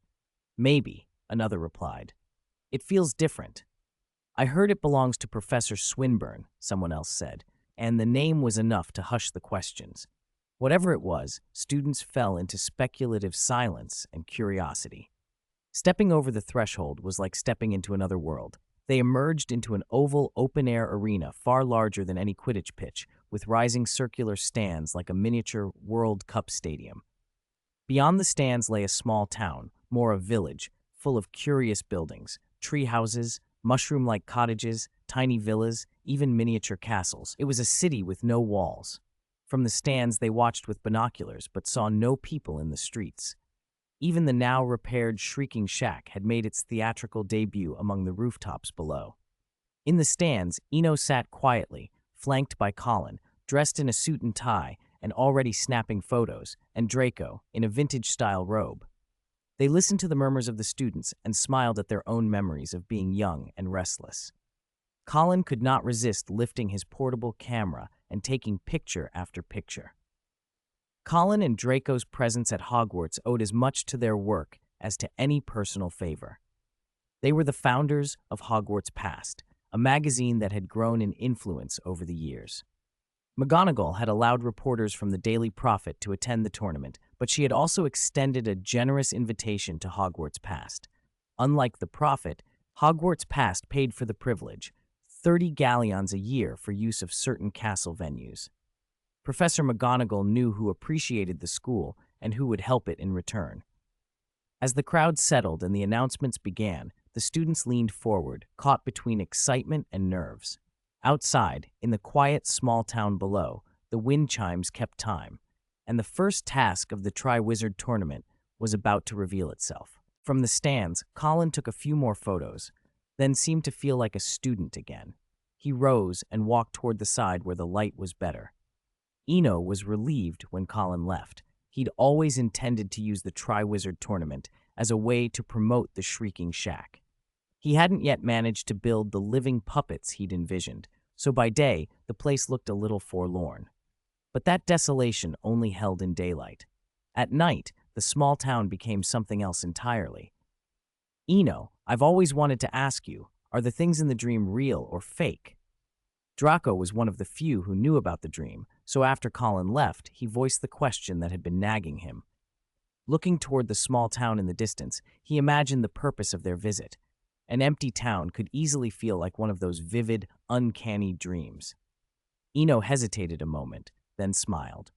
S1: "Maybe," another replied. "It feels different." "I heard it belongs to Professor Swinburne," someone else said, and the name was enough to hush the questions. Whatever it was, students fell into speculative silence and curiosity. Stepping over the threshold was like stepping into another world. They emerged into an oval, open-air arena far larger than any Quidditch pitch, with rising circular stands like a miniature World Cup stadium. Beyond the stands lay a small town, more a village, full of curious buildings, tree houses, mushroom-like cottages, tiny villas, even miniature castles. It was a city with no walls. From the stands, they watched with binoculars, but saw no people in the streets. Even the now repaired shrieking shack had made its theatrical debut among the rooftops below. In the stands, Eno sat quietly, flanked by Colin, dressed in a suit and tie and already snapping photos, and Draco, in a vintage-style robe. They listened to the murmurs of the students and smiled at their own memories of being young and restless. Colin could not resist lifting his portable camera and taking picture after picture. Colin and Draco's presence at Hogwarts owed as much to their work as to any personal favor. They were the founders of Hogwarts Past, a magazine that had grown in influence over the years. McGonagall had allowed reporters from the Daily Prophet to attend the tournament, but she had also extended a generous invitation to Hogwarts Past. Unlike the Prophet, Hogwarts Past paid for the privilege, 30 galleons a year for use of certain castle venues. Professor McGonagall knew who appreciated the school and who would help it in return. As the crowd settled and the announcements began, the students leaned forward, caught between excitement and nerves. Outside, in the quiet small town below, the wind chimes kept time, and the first task of the Triwizard Tournament was about to reveal itself. From the stands, Colin took a few more photos, then seemed to feel like a student again. He rose and walked toward the side where the light was better. Eno was relieved when Colin left. He'd always intended to use the Triwizard Tournament as a way to promote the Shrieking Shack. He hadn't yet managed to build the living puppets he'd envisioned, so by day, the place looked a little forlorn. But that desolation only held in daylight. At night, the small town became something else entirely. Eno, I've always wanted to ask you, are the things in the dream real or fake? Draco was one of the few who knew about the dream, so after Colin left, he voiced the question that had been nagging him. Looking toward the small town in the distance, he imagined the purpose of their visit. An empty town could easily feel like one of those vivid, uncanny dreams. Eno hesitated a moment, then smiled.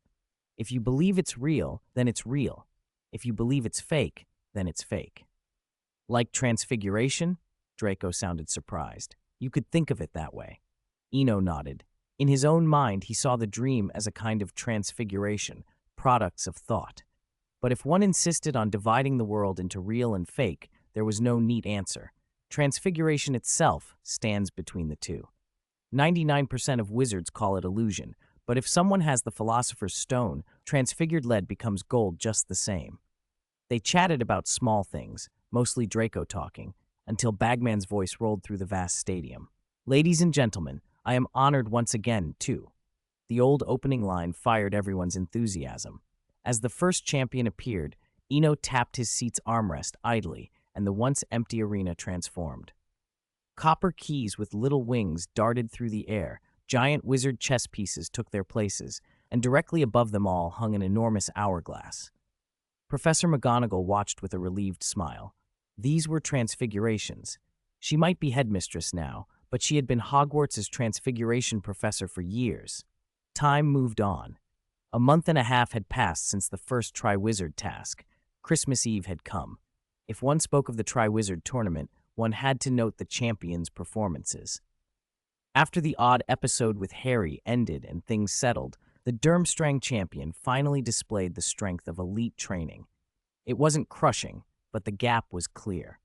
S1: If you believe it's real, then it's real. If you believe it's fake, then it's fake. Like transfiguration? Draco sounded surprised. You could think of it that way. Eno nodded. In his own mind, he saw the dream as a kind of transfiguration, products of thought. But if one insisted on dividing the world into real and fake, there was no neat answer. Transfiguration itself stands between the two. 99% of wizards call it illusion, but if someone has the Philosopher's Stone, transfigured lead becomes gold just the same. They chatted about small things, mostly Draco talking, until Bagman's voice rolled through the vast stadium. Ladies and gentlemen, I am honored once again, too. The old opening line fired everyone's enthusiasm. As the first champion appeared, Eno tapped his seat's armrest idly, and the once empty arena transformed. Copper keys with little wings darted through the air, giant wizard chess pieces took their places, and directly above them all hung an enormous hourglass. Professor McGonagall watched with a relieved smile. These were transfigurations. She might be headmistress now, but she had been Hogwarts' transfiguration professor for years. Time moved on. A month and a half had passed since the first Triwizard task. Christmas Eve had come. If one spoke of the Triwizard tournament, one had to note the champions' performances. After the odd episode with Harry ended and things settled, the Durmstrang champion finally displayed the strength of elite training. It wasn't crushing, but the gap was clear.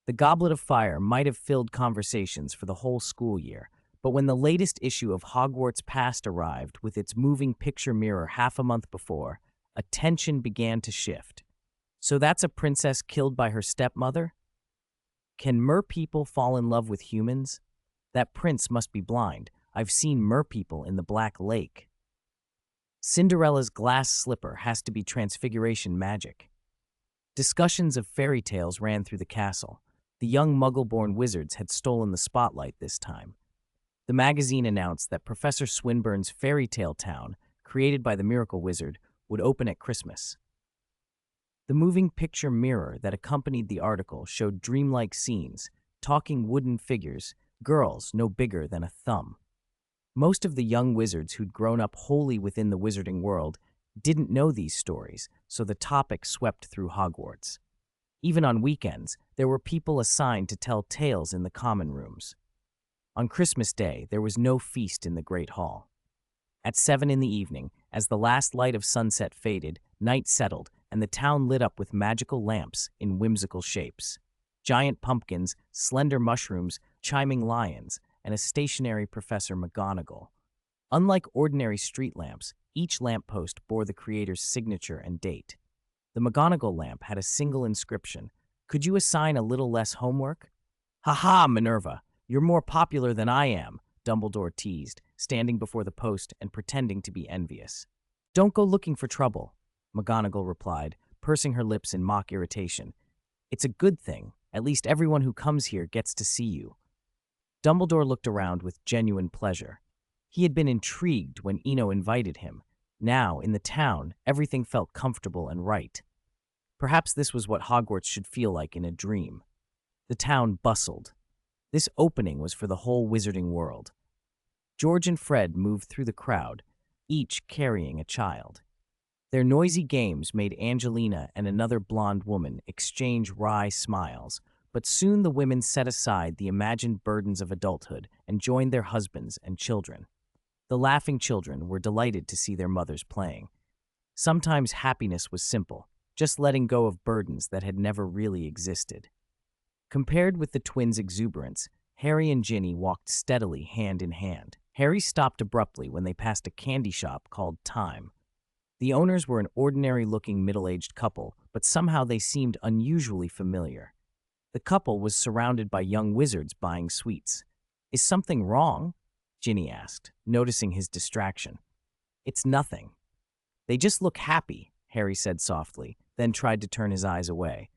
S1: The Goblet of Fire might have filled conversations for the whole school year, but when the latest issue of Hogwarts Past arrived with its moving picture mirror half a month before, attention began to shift. So that's a princess killed by her stepmother? Can merpeople fall in love with humans? That prince must be blind. I've seen merpeople in the Black Lake. Cinderella's glass slipper has to be transfiguration magic. Discussions of fairy tales ran through the castle. The young Muggle-born wizards had stolen the spotlight this time. The magazine announced that Professor Swinburne's fairy tale town, created by the Miracle Wizard, would open at Christmas. The moving picture mirror that accompanied the article showed dreamlike scenes, talking wooden figures, girls no bigger than a thumb. Most of the young wizards who'd grown up wholly within the wizarding world didn't know these stories, so the topic swept through Hogwarts. Even on weekends, there were people assigned to tell tales in the common rooms. On Christmas Day, there was no feast in the Great Hall. At 7 in the evening, as the last light of sunset faded, night settled, and the town lit up with magical lamps in whimsical shapes. Giant pumpkins, slender mushrooms, chiming lions, and a stationary Professor McGonagall. Unlike ordinary street lamps, each lamppost bore the creator's signature and date. The McGonagall lamp had a single inscription: "Could you assign a little less homework?" "Ha ha, Minerva! You're more popular than I am," Dumbledore teased, standing before the post and pretending to be envious. "Don't go looking for trouble," McGonagall replied, pursing her lips in mock irritation. "It's a good thing. At least everyone who comes here gets to see you." Dumbledore looked around with genuine pleasure. He had been intrigued when Eno invited him. Now, in the town, everything felt comfortable and right. Perhaps this was what Hogwarts should feel like in a dream. The town bustled. This opening was for the whole wizarding world. George and Fred moved through the crowd, each carrying a child. Their noisy games made Angelina and another blonde woman exchange wry smiles, but soon the women set aside the imagined burdens of adulthood and joined their husbands and children. The laughing children were delighted to see their mothers playing. Sometimes happiness was simple, just letting go of burdens that had never really existed. Compared with the twins' exuberance, Harry and Ginny walked steadily hand in hand. Harry stopped abruptly when they passed a candy shop called Time. The owners were an ordinary-looking middle-aged couple, but somehow they seemed unusually familiar. The couple was surrounded by young wizards buying sweets. "Is something wrong?" Ginny asked, noticing his distraction. "It's nothing. They just look happy," Harry said softly, then tried to turn his eyes away.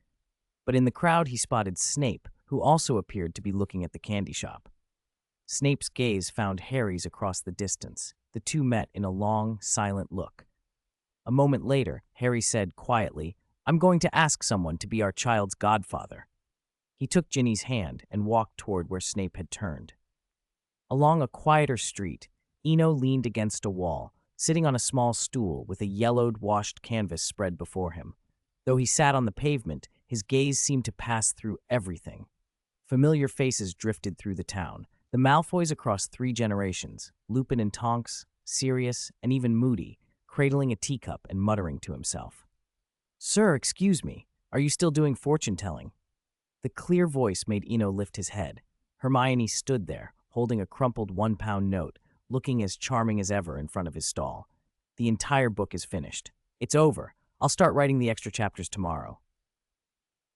S1: But in the crowd he spotted Snape, who also appeared to be looking at the candy shop. Snape's gaze found Harry's across the distance. The two met in a long, silent look. A moment later, Harry said quietly, "I'm going to ask someone to be our child's godfather." He took Ginny's hand and walked toward where Snape had turned. Along a quieter street, Eno leaned against a wall, sitting on a small stool with a yellowed, washed canvas spread before him. Though he sat on the pavement, his gaze seemed to pass through everything. Familiar faces drifted through the town, the Malfoys across 3 generations, Lupin and Tonks, Sirius, and even Moody, cradling a teacup and muttering to himself. "Sir, excuse me, are you still doing fortune-telling?" The clear voice made Eno lift his head. Hermione stood there, holding a crumpled 1-pound note, looking as charming as ever in front of his stall. "The entire book is finished. It's over. I'll start writing the extra chapters tomorrow."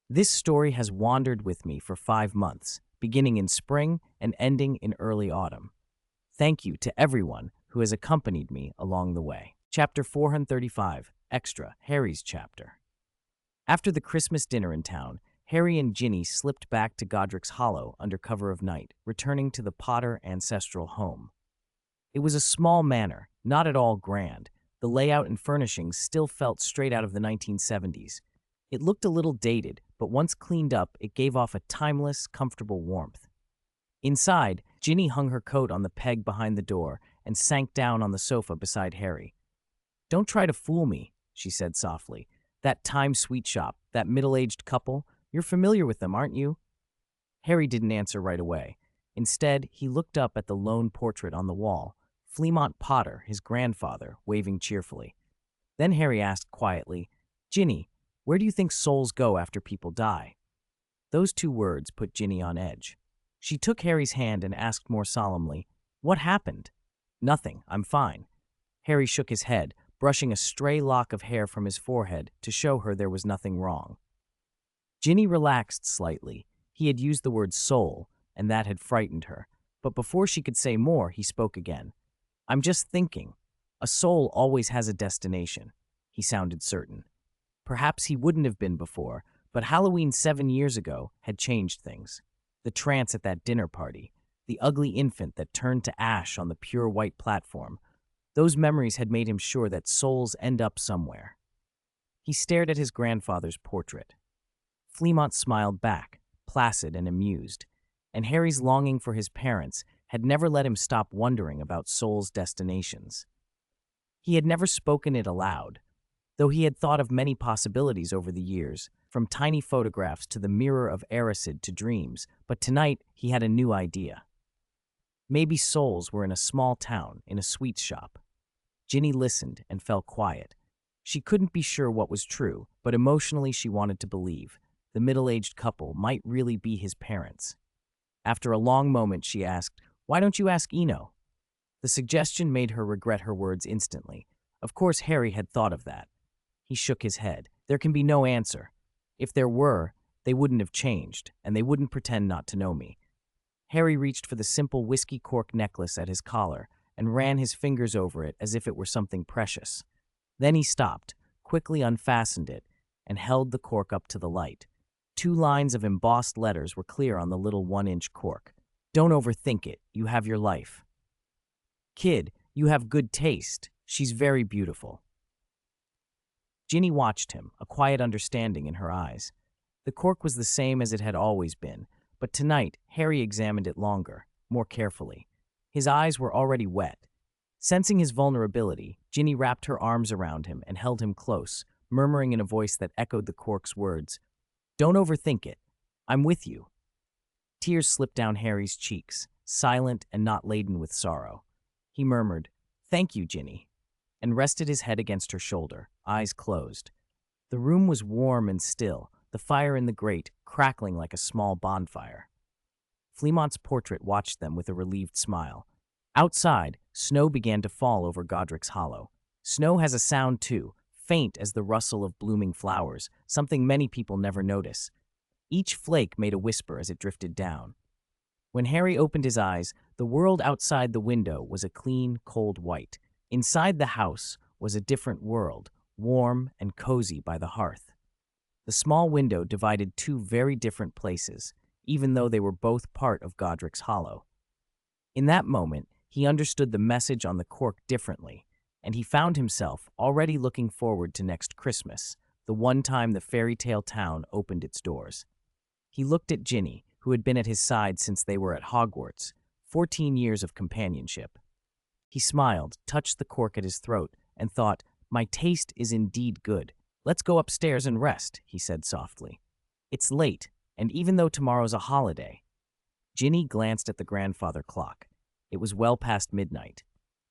S1: This story has wandered with me for 5 months, beginning in spring and ending in early autumn. Thank you to everyone who has accompanied me along the way. Chapter 435, Extra, Harry's chapter. After the Christmas dinner in town, Harry and Ginny slipped back to Godric's Hollow under cover of night, returning to the Potter ancestral home. It was a small manor, not at all grand. The layout and furnishings still felt straight out of the 1970s. It looked a little dated, but once cleaned up, it gave off a timeless, comfortable warmth. Inside, Ginny hung her coat on the peg behind the door and sank down on the sofa beside Harry. "Don't try to fool me," she said softly. "That Time sweet shop, that middle-aged couple, you're familiar with them, aren't you?" Harry didn't answer right away. Instead, he looked up at the lone portrait on the wall, Fleamont Potter, his grandfather, waving cheerfully. Then Harry asked quietly, "Ginny, where do you think souls go after people die?" Those 2 words put Ginny on edge. She took Harry's hand and asked more solemnly, "What happened?" "Nothing, I'm fine." Harry shook his head, brushing a stray lock of hair from his forehead to show her there was nothing wrong. Ginny relaxed slightly. He had used the word soul, and that had frightened her. But before she could say more, he spoke again. "I'm just thinking. A soul always has a destination." He sounded certain. Perhaps he wouldn't have been before, but Halloween 7 years ago had changed things. The trance at that dinner party, the ugly infant that turned to ash on the pure white platform, those memories had made him sure that souls end up somewhere. He stared at his grandfather's portrait. Fleamont smiled back, placid and amused, and Harry's longing for his parents had never let him stop wondering about souls' destinations. He had never spoken it aloud, though he had thought of many possibilities over the years, from tiny photographs to the mirror of Erised to dreams, but tonight he had a new idea. Maybe souls were in a small town, in a sweets shop. Ginny listened and fell quiet. She couldn't be sure what was true, but emotionally she wanted to believe. The middle-aged couple might really be his parents. After a long moment, she asked, "Why don't you ask Eno?" The suggestion made her regret her words instantly. Of course, Harry had thought of that. He shook his head. There can be no answer. If there were, they wouldn't have changed, and they wouldn't pretend not to know me. Harry reached for the simple whiskey cork necklace at his collar and ran his fingers over it as if it were something precious. Then he stopped, quickly unfastened it, and held the cork up to the light. 2 lines of embossed letters were clear on the little 1-inch cork. "Don't overthink it. You have your life. Kid, you have good taste. She's very beautiful." Ginny watched him, a quiet understanding in her eyes. The cork was the same as it had always been, but tonight Harry examined it longer, more carefully. His eyes were already wet. Sensing his vulnerability, Ginny wrapped her arms around him and held him close, murmuring in a voice that echoed the cork's words, "Don't overthink it. I'm with you." Tears slipped down Harry's cheeks, silent and not laden with sorrow. He murmured, "Thank you, Ginny," and rested his head against her shoulder, eyes closed. The room was warm and still, the fire in the grate crackling like a small bonfire. Fleamont's portrait watched them with a relieved smile. Outside, snow began to fall over Godric's Hollow. Snow has a sound too, faint as the rustle of blooming flowers, something many people never notice. Each flake made a whisper as it drifted down. When Harry opened his eyes, the world outside the window was a clean, cold white. Inside the house was a different world, warm and cozy by the hearth. The small window divided 2 very different places, even though they were both part of Godric's Hollow. In that moment, he understood the message on the cork differently, and he found himself already looking forward to next Christmas, the one time the fairy tale town opened its doors. He looked at Ginny, who had been at his side since they were at Hogwarts, 14 years of companionship. He smiled, touched the cork at his throat, and thought, "My taste is indeed good. Let's go upstairs and rest," he said softly. "It's late, and even though tomorrow's a holiday." Ginny glanced at the grandfather clock. It was well past midnight.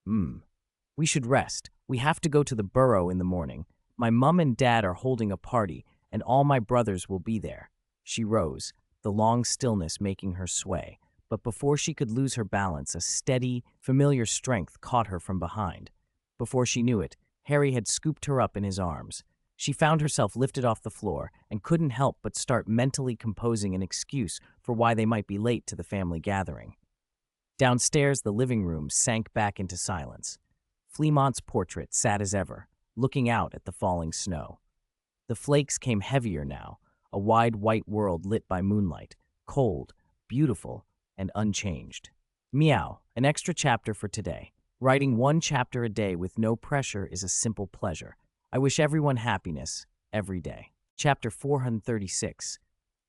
S1: We should rest. We have to go to the Burrow in the morning. My mum and dad are holding a party, and all my brothers will be there." She rose, the long stillness making her sway, but before she could lose her balance, a steady, familiar strength caught her from behind. Before she knew it, Harry had scooped her up in his arms. She found herself lifted off the floor and couldn't help but start mentally composing an excuse for why they might be late to the family gathering. Downstairs, the living room sank back into silence. Fleamont's portrait sat as ever, looking out at the falling snow. The flakes came heavier now, a wide white world lit by moonlight, cold, beautiful, and unchanged. Meow, an extra chapter for today. Writing 1 chapter a day with no pressure is a simple pleasure. I wish everyone happiness every day. Chapter 436.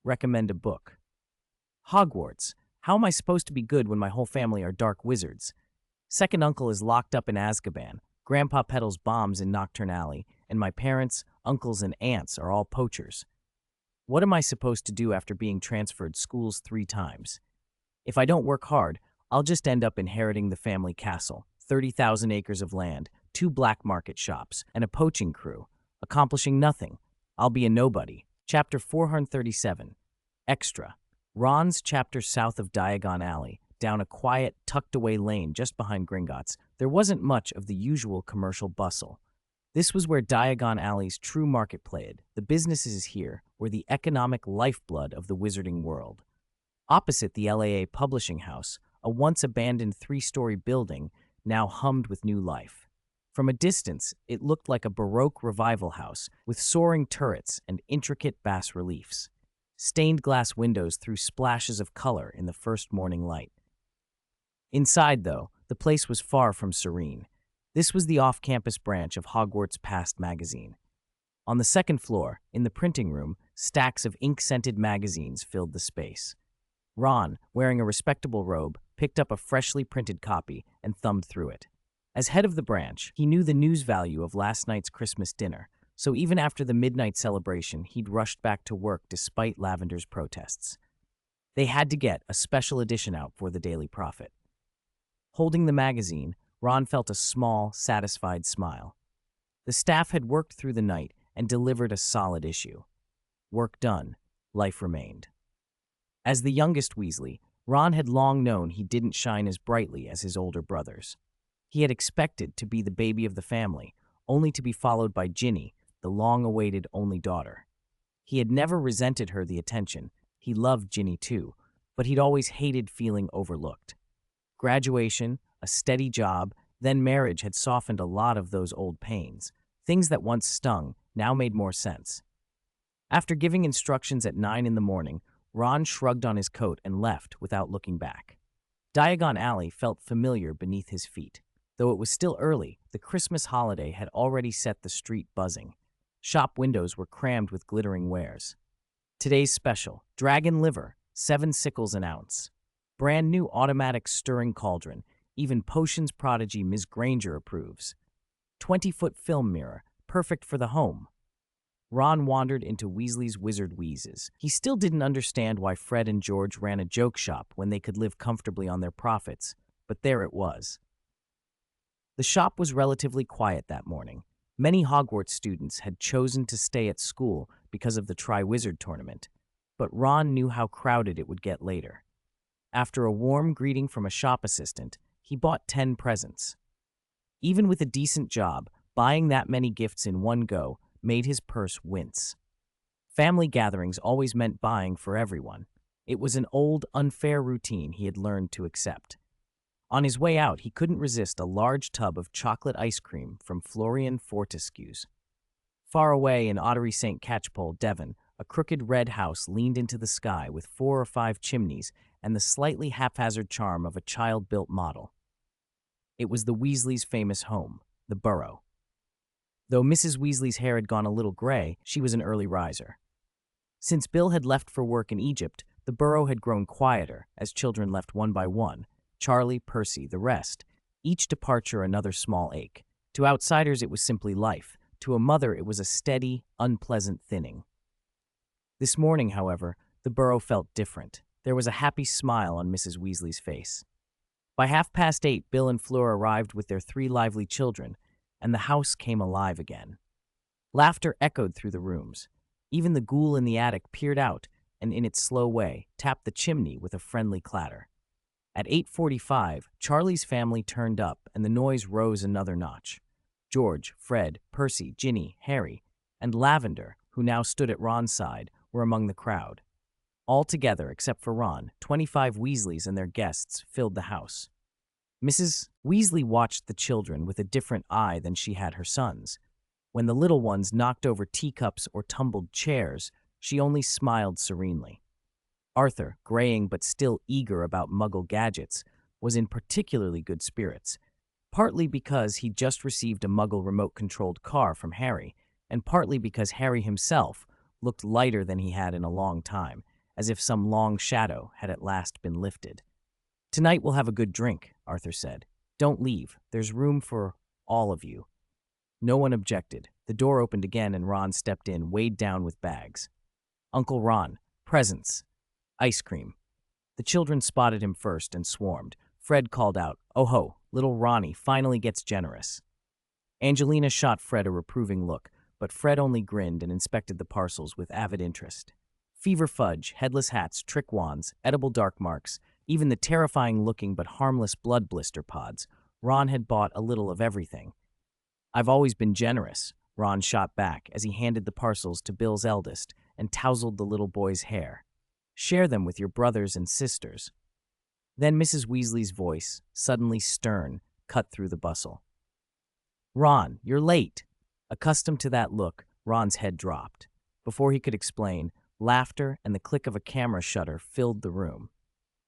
S1: Recommend a book. Hogwarts. How am I supposed to be good when my whole family are dark wizards? Second uncle is locked up in Azkaban. Grandpa peddles bombs in Nocturne Alley, and my parents, uncles, and aunts are all poachers. What am I supposed to do after being transferred schools 3 times? If I don't work hard, I'll just end up inheriting the family castle, 30,000 acres of land, 2 black market shops, and a poaching crew, accomplishing nothing. I'll be a nobody. Chapter 437. Extra. Ron's chapter south of Diagon Alley, down a quiet, tucked-away lane just behind Gringotts. There wasn't much of the usual commercial bustle. This was where Diagon Alley's true market played. The businesses here were the economic lifeblood of the wizarding world. Opposite the LAA publishing house, a once-abandoned 3-story building now hummed with new life. From a distance, it looked like a Baroque revival house with soaring turrets and intricate bas-reliefs. Stained glass windows threw splashes of color in the first morning light. Inside, though, the place was far from serene. This was the off-campus branch of Hogwarts Past magazine. On the second floor, in the printing room, stacks of ink-scented magazines filled the space. Ron, wearing a respectable robe, picked up a freshly printed copy and thumbed through it. As head of the branch, he knew the news value of last night's Christmas dinner, so even after the midnight celebration, he'd rushed back to work despite Lavender's protests. They had to get a special edition out for the Daily Prophet. Holding the magazine, Ron felt a small, satisfied smile. The staff had worked through the night and delivered a solid issue. Work done, life remained. As the youngest Weasley, Ron had long known he didn't shine as brightly as his older brothers. He had expected to be the baby of the family, only to be followed by Ginny, the long-awaited only daughter. He had never resented her the attention. He loved Ginny too, but he'd always hated feeling overlooked. Graduation, a steady job, then marriage had softened a lot of those old pains. Things that once stung now made more sense. After giving instructions at 9 in the morning, Ron shrugged on his coat and left without looking back. Diagon Alley felt familiar beneath his feet. Though it was still early, the Christmas holiday had already set the street buzzing. Shop windows were crammed with glittering wares. Today's special, dragon liver, 7 sickles an ounce. Brand new automatic stirring cauldron, even potions prodigy Ms. Granger approves. 20-foot film mirror, perfect for the home. Ron wandered into Weasley's Wizard Wheezes. He still didn't understand why Fred and George ran a joke shop when they could live comfortably on their profits, but there it was. The shop was relatively quiet that morning. Many Hogwarts students had chosen to stay at school because of the Tri-Wizard tournament, but Ron knew how crowded it would get later. After a warm greeting from a shop assistant, he bought 10 presents. Even with a decent job, buying that many gifts in one go made his purse wince. Family gatherings always meant buying for everyone. It was an old, unfair routine he had learned to accept. On his way out, he couldn't resist a large tub of chocolate ice cream from Florian Fortescue's. Far away in Ottery St. Catchpole, Devon, a crooked red house leaned into the sky with 4 or 5 chimneys and the slightly haphazard charm of a child-built model. It was the Weasleys' famous home, the Burrow. Though Mrs. Weasley's hair had gone a little gray, she was an early riser. Since Bill had left for work in Egypt, the Burrow had grown quieter as children left one by one. Charlie, Percy, the rest. Each departure another small ache. To outsiders it was simply life. To a mother it was a steady, unpleasant thinning. This morning, however, the Burrow felt different. There was a happy smile on Mrs. Weasley's face. By 8:30, Bill and Fleur arrived with their 3 lively children, and the house came alive again. Laughter echoed through the rooms. Even the ghoul in the attic peered out and, in its slow way, tapped the chimney with a friendly clatter. At 8:45, Charlie's family turned up, and the noise rose another notch. George, Fred, Percy, Ginny, Harry, and Lavender, who now stood at Ron's side, were among the crowd. All together, except for Ron, 25 Weasleys and their guests filled the house. Mrs. Weasley watched the children with a different eye than she had her sons. When the little ones knocked over teacups or tumbled chairs, she only smiled serenely. Arthur, graying but still eager about Muggle gadgets, was in particularly good spirits, partly because he'd just received a Muggle remote-controlled car from Harry, and partly because Harry himself looked lighter than he had in a long time, as if some long shadow had at last been lifted. "Tonight we'll have a good drink," Arthur said. "Don't leave. There's room for all of you." No one objected. The door opened again and Ron stepped in, weighed down with bags. "Uncle Ron, presents. Ice cream." The children spotted him first and swarmed. Fred called out, "Oh ho, little Ronnie finally gets generous." Angelina shot Fred a reproving look, but Fred only grinned and inspected the parcels with avid interest. Fever fudge, headless hats, trick wands, edible dark marks, even the terrifying-looking but harmless blood blister pods. Ron had bought a little of everything. "I've always been generous," Ron shot back as he handed the parcels to Bill's eldest and tousled the little boy's hair. "Share them with your brothers and sisters." Then Mrs. Weasley's voice, suddenly stern, cut through the bustle. "Ron, you're late." Accustomed to that look, Ron's head dropped. Before he could explain, laughter and the click of a camera shutter filled the room.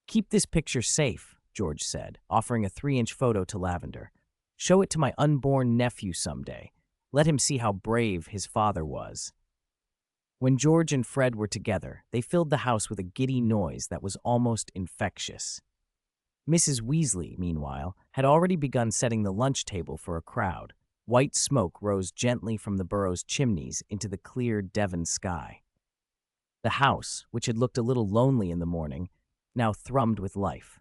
S1: "Keep this picture safe," George said, offering a 3-inch photo to Lavender. "Show it to my unborn nephew someday. Let him see how brave his father was." When George and Fred were together, they filled the house with a giddy noise that was almost infectious. Mrs. Weasley, meanwhile, had already begun setting the lunch table for a crowd. White smoke rose gently from the burrow's chimneys into the clear Devon sky. The house, which had looked a little lonely in the morning, now thrummed with life.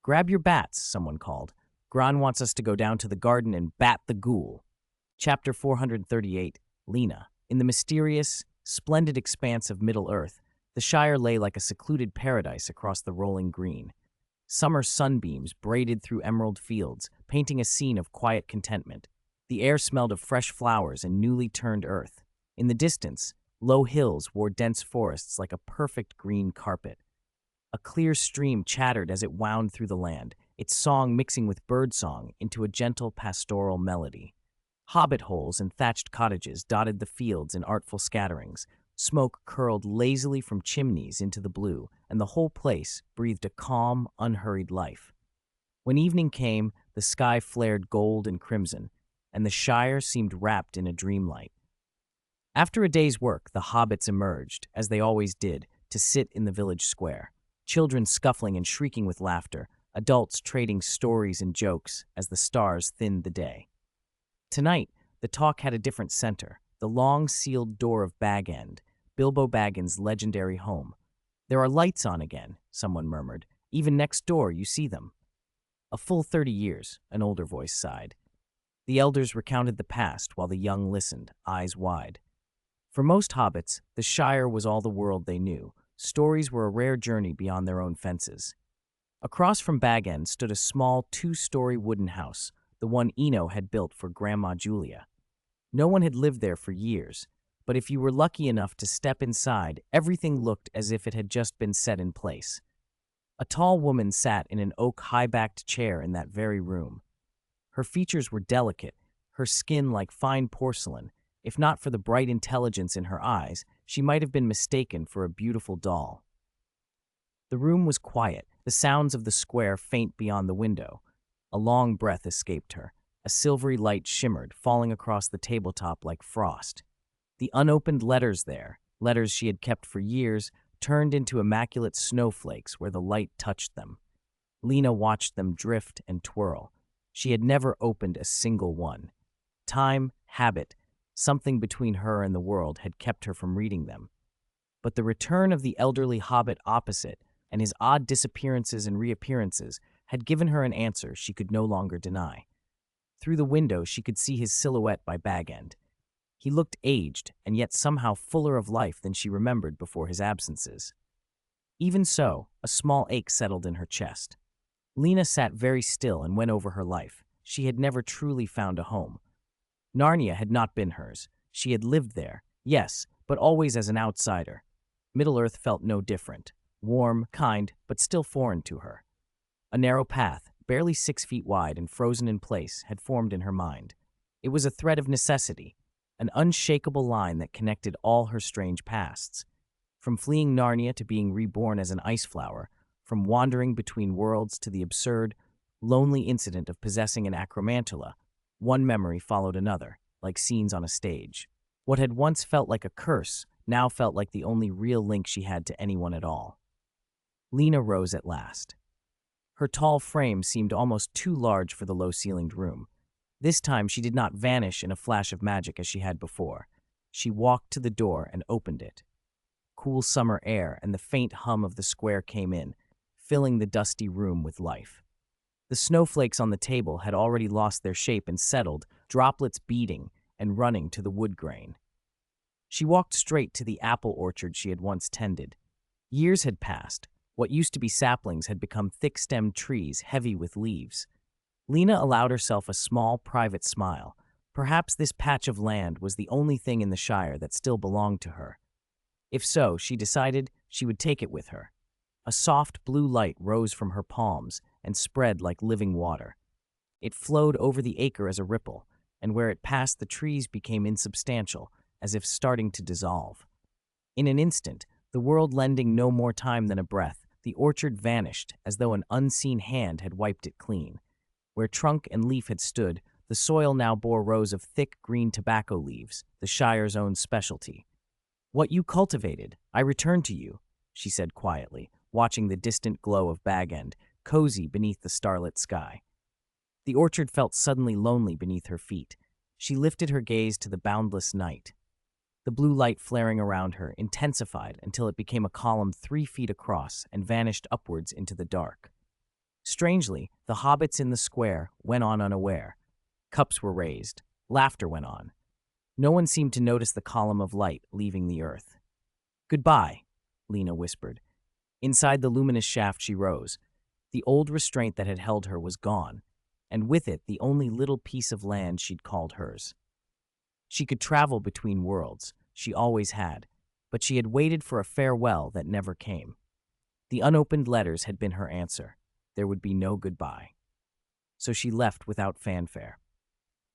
S1: "Grab your bats," someone called. "Gran wants us to go down to the garden and bat the ghoul." Chapter 438, Lena. In the mysterious, splendid expanse of Middle-earth, the Shire lay like a secluded paradise across the rolling green. Summer sunbeams braided through emerald fields, painting a scene of quiet contentment. The air smelled of fresh flowers and newly turned earth. In the distance, low hills wore dense forests like a perfect green carpet. A clear stream chattered as it wound through the land, its song mixing with birdsong into a gentle pastoral melody. Hobbit holes and thatched cottages dotted the fields in artful scatterings. Smoke curled lazily from chimneys into the blue, and the whole place breathed a calm, unhurried life. When evening came, the sky flared gold and crimson, and the Shire seemed wrapped in a dreamlight. After a day's work, the hobbits emerged, as they always did, to sit in the village square. Children scuffling and shrieking with laughter, adults trading stories and jokes as the stars thinned the day. Tonight, the talk had a different center, the long sealed door of Bag End, Bilbo Baggins' legendary home. "There are lights on again," someone murmured. "Even next door you see them." "A full 30 years, an older voice sighed. The elders recounted the past while the young listened, eyes wide. For most hobbits, the Shire was all the world they knew. Stories were a rare journey beyond their own fences. Across from Bag End stood a small 2-story wooden house, the one Eno had built for Grandma Julia. No one had lived there for years, but if you were lucky enough to step inside, everything looked as if it had just been set in place. A tall woman sat in an oak high-backed chair in that very room. Her features were delicate, her skin like fine porcelain. If not for the bright intelligence in her eyes, she might have been mistaken for a beautiful doll. The room was quiet, the sounds of the square faint beyond the window. A long breath escaped her. A silvery light shimmered, falling across the tabletop like frost. The unopened letters there, letters she had kept for years, turned into immaculate snowflakes where the light touched them. Lena watched them drift and twirl. She had never opened a single one. Time, habit, something between her and the world had kept her from reading them. But the return of the elderly hobbit opposite, and his odd disappearances and reappearances, had given her an answer she could no longer deny. Through the window, she could see his silhouette by Bag End. He looked aged, and yet somehow fuller of life than she remembered before his absences. Even so, a small ache settled in her chest. Lena sat very still and went over her life. She had never truly found a home. Narnia had not been hers. She had lived there, yes, but always as an outsider. Middle-earth felt no different. Warm, kind, but still foreign to her. A narrow path, barely 6 feet wide and frozen in place, had formed in her mind. It was a thread of necessity, an unshakable line that connected all her strange pasts. From fleeing Narnia to being reborn as an ice flower, from wandering between worlds to the absurd, lonely incident of possessing an acromantula, one memory followed another, like scenes on a stage. What had once felt like a curse now felt like the only real link she had to anyone at all. Lena rose at last. Her tall frame seemed almost too large for the low-ceilinged room. This time she did not vanish in a flash of magic as she had before. She walked to the door and opened it. Cool summer air and the faint hum of the square came in, filling the dusty room with life. The snowflakes on the table had already lost their shape and settled, droplets beating and running to the wood grain. She walked straight to the apple orchard she had once tended. Years had passed. What used to be saplings had become thick-stemmed trees heavy with leaves. Lena allowed herself a small, private smile. Perhaps this patch of land was the only thing in the Shire that still belonged to her. If so, she decided she would take it with her. A soft blue light rose from her palms and spread like living water. It flowed over the acre as a ripple, and where it passed the trees became insubstantial, as if starting to dissolve. In an instant, the world lending no more time than a breath, the orchard vanished as though an unseen hand had wiped it clean. Where trunk and leaf had stood, the soil now bore rows of thick green tobacco leaves, the Shire's own specialty. "What you cultivated, I return to you," she said quietly, watching the distant glow of Bag End, cozy beneath the starlit sky. The orchard felt suddenly lonely beneath her feet. She lifted her gaze to the boundless night. The blue light flaring around her intensified until it became a column 3 feet across and vanished upwards into the dark. Strangely, the hobbits in the square went on unaware. Cups were raised. Laughter went on. No one seemed to notice the column of light leaving the earth. "Goodbye," Lena whispered. Inside the luminous shaft she rose. The old restraint that had held her was gone, and with it the only little piece of land she'd called hers. She could travel between worlds, she always had, but she had waited for a farewell that never came. The unopened letters had been her answer. There would be no goodbye. So she left without fanfare.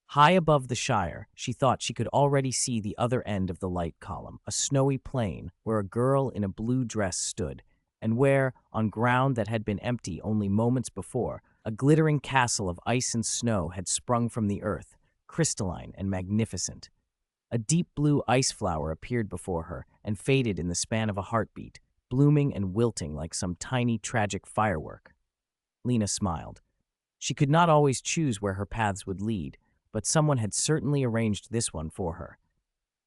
S1: High above the Shire, she thought she could already see the other end of the light column, a snowy plain where a girl in a blue dress stood, and where, on ground that had been empty only moments before, a glittering castle of ice and snow had sprung from the earth, crystalline and magnificent. A deep blue ice flower appeared before her and faded in the span of a heartbeat, blooming and wilting like some tiny, tragic firework. Lena smiled. She could not always choose where her paths would lead, but someone had certainly arranged this one for her.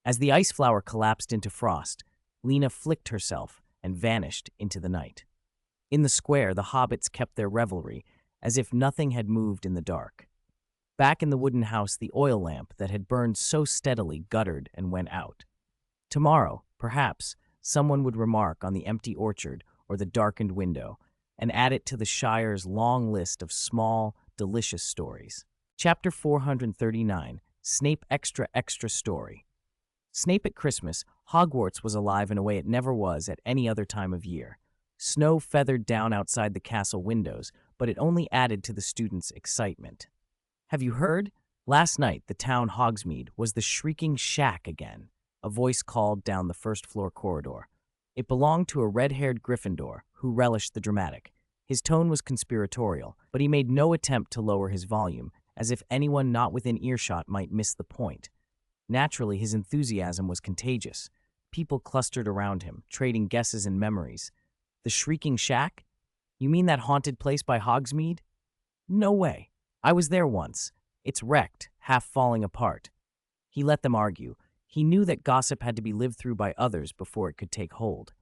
S1: As the ice flower collapsed into frost, Lena flicked herself and vanished into the night. In the square, the hobbits kept their revelry, as if nothing had moved in the dark. Back in the wooden house, the oil lamp that had burned so steadily guttered and went out. Tomorrow, perhaps, someone would remark on the empty orchard or the darkened window, and add it to the Shire's long list of small, delicious stories. Chapter 439, Snape Extra Extra Story. Snape at Christmas, Hogwarts was alive in a way it never was at any other time of year. Snow feathered down outside the castle windows, but it only added to the students' excitement. "Have you heard? Last night, the town Hogsmeade was the shrieking shack again," a voice called down the first-floor corridor. It belonged to a red-haired Gryffindor who relished the dramatic. His tone was conspiratorial, but he made no attempt to lower his volume, as if anyone not within earshot might miss the point. Naturally, his enthusiasm was contagious. People clustered around him, trading guesses and memories. "The Shrieking Shack? You mean that haunted place by Hogsmeade?" "No way. I was there once. It's wrecked, half falling apart." He let them argue. He knew that gossip had to be lived through by others before it could take hold.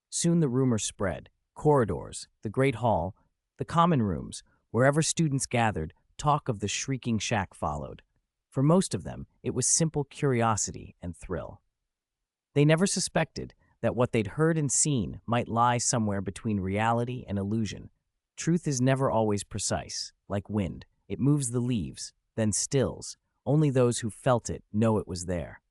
S1: Soon the rumor spread. Corridors, the Great Hall, the common rooms, wherever students gathered, talk of the Shrieking Shack followed. For most of them, it was simple curiosity and thrill. They never suspected that what they'd heard and seen might lie somewhere between reality and illusion. Truth is never always precise, like wind. It moves the leaves, then stills. Only those who felt it know it was there.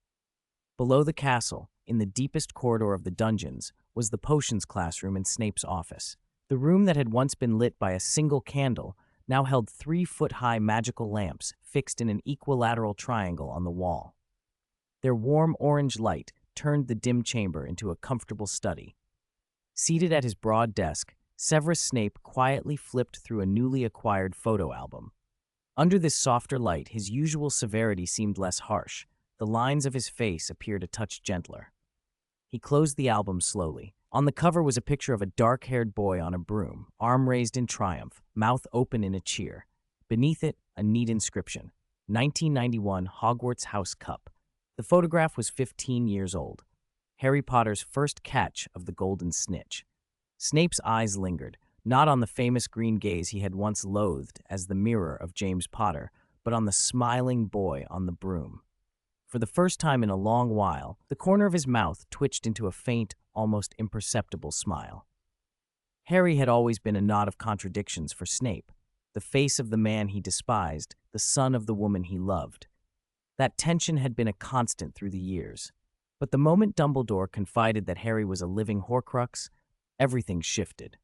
S1: Below the castle, in the deepest corridor of the dungeons, was the potions classroom in Snape's office. The room that had once been lit by a single candle now held 3-foot-high magical lamps fixed in an equilateral triangle on the wall. Their warm orange light turned the dim chamber into a comfortable study. Seated at his broad desk, Severus Snape quietly flipped through a newly acquired photo album. Under this softer light, his usual severity seemed less harsh. The lines of his face appeared a touch gentler. He closed the album slowly. On the cover was a picture of a dark-haired boy on a broom, arm raised in triumph, mouth open in a cheer. Beneath it, a neat inscription, 1991 Hogwarts House Cup. The photograph was 15 years old. Harry Potter's first catch of the golden snitch. Snape's eyes lingered, not on the famous green gaze he had once loathed as the mirror of James Potter, but on the smiling boy on the broom. For the first time in a long while, the corner of his mouth twitched into a faint, almost imperceptible smile. Harry had always been a knot of contradictions for Snape, the face of the man he despised, the son of the woman he loved. That tension had been a constant through the years. But the moment Dumbledore confided that Harry was a living Horcrux, everything shifted.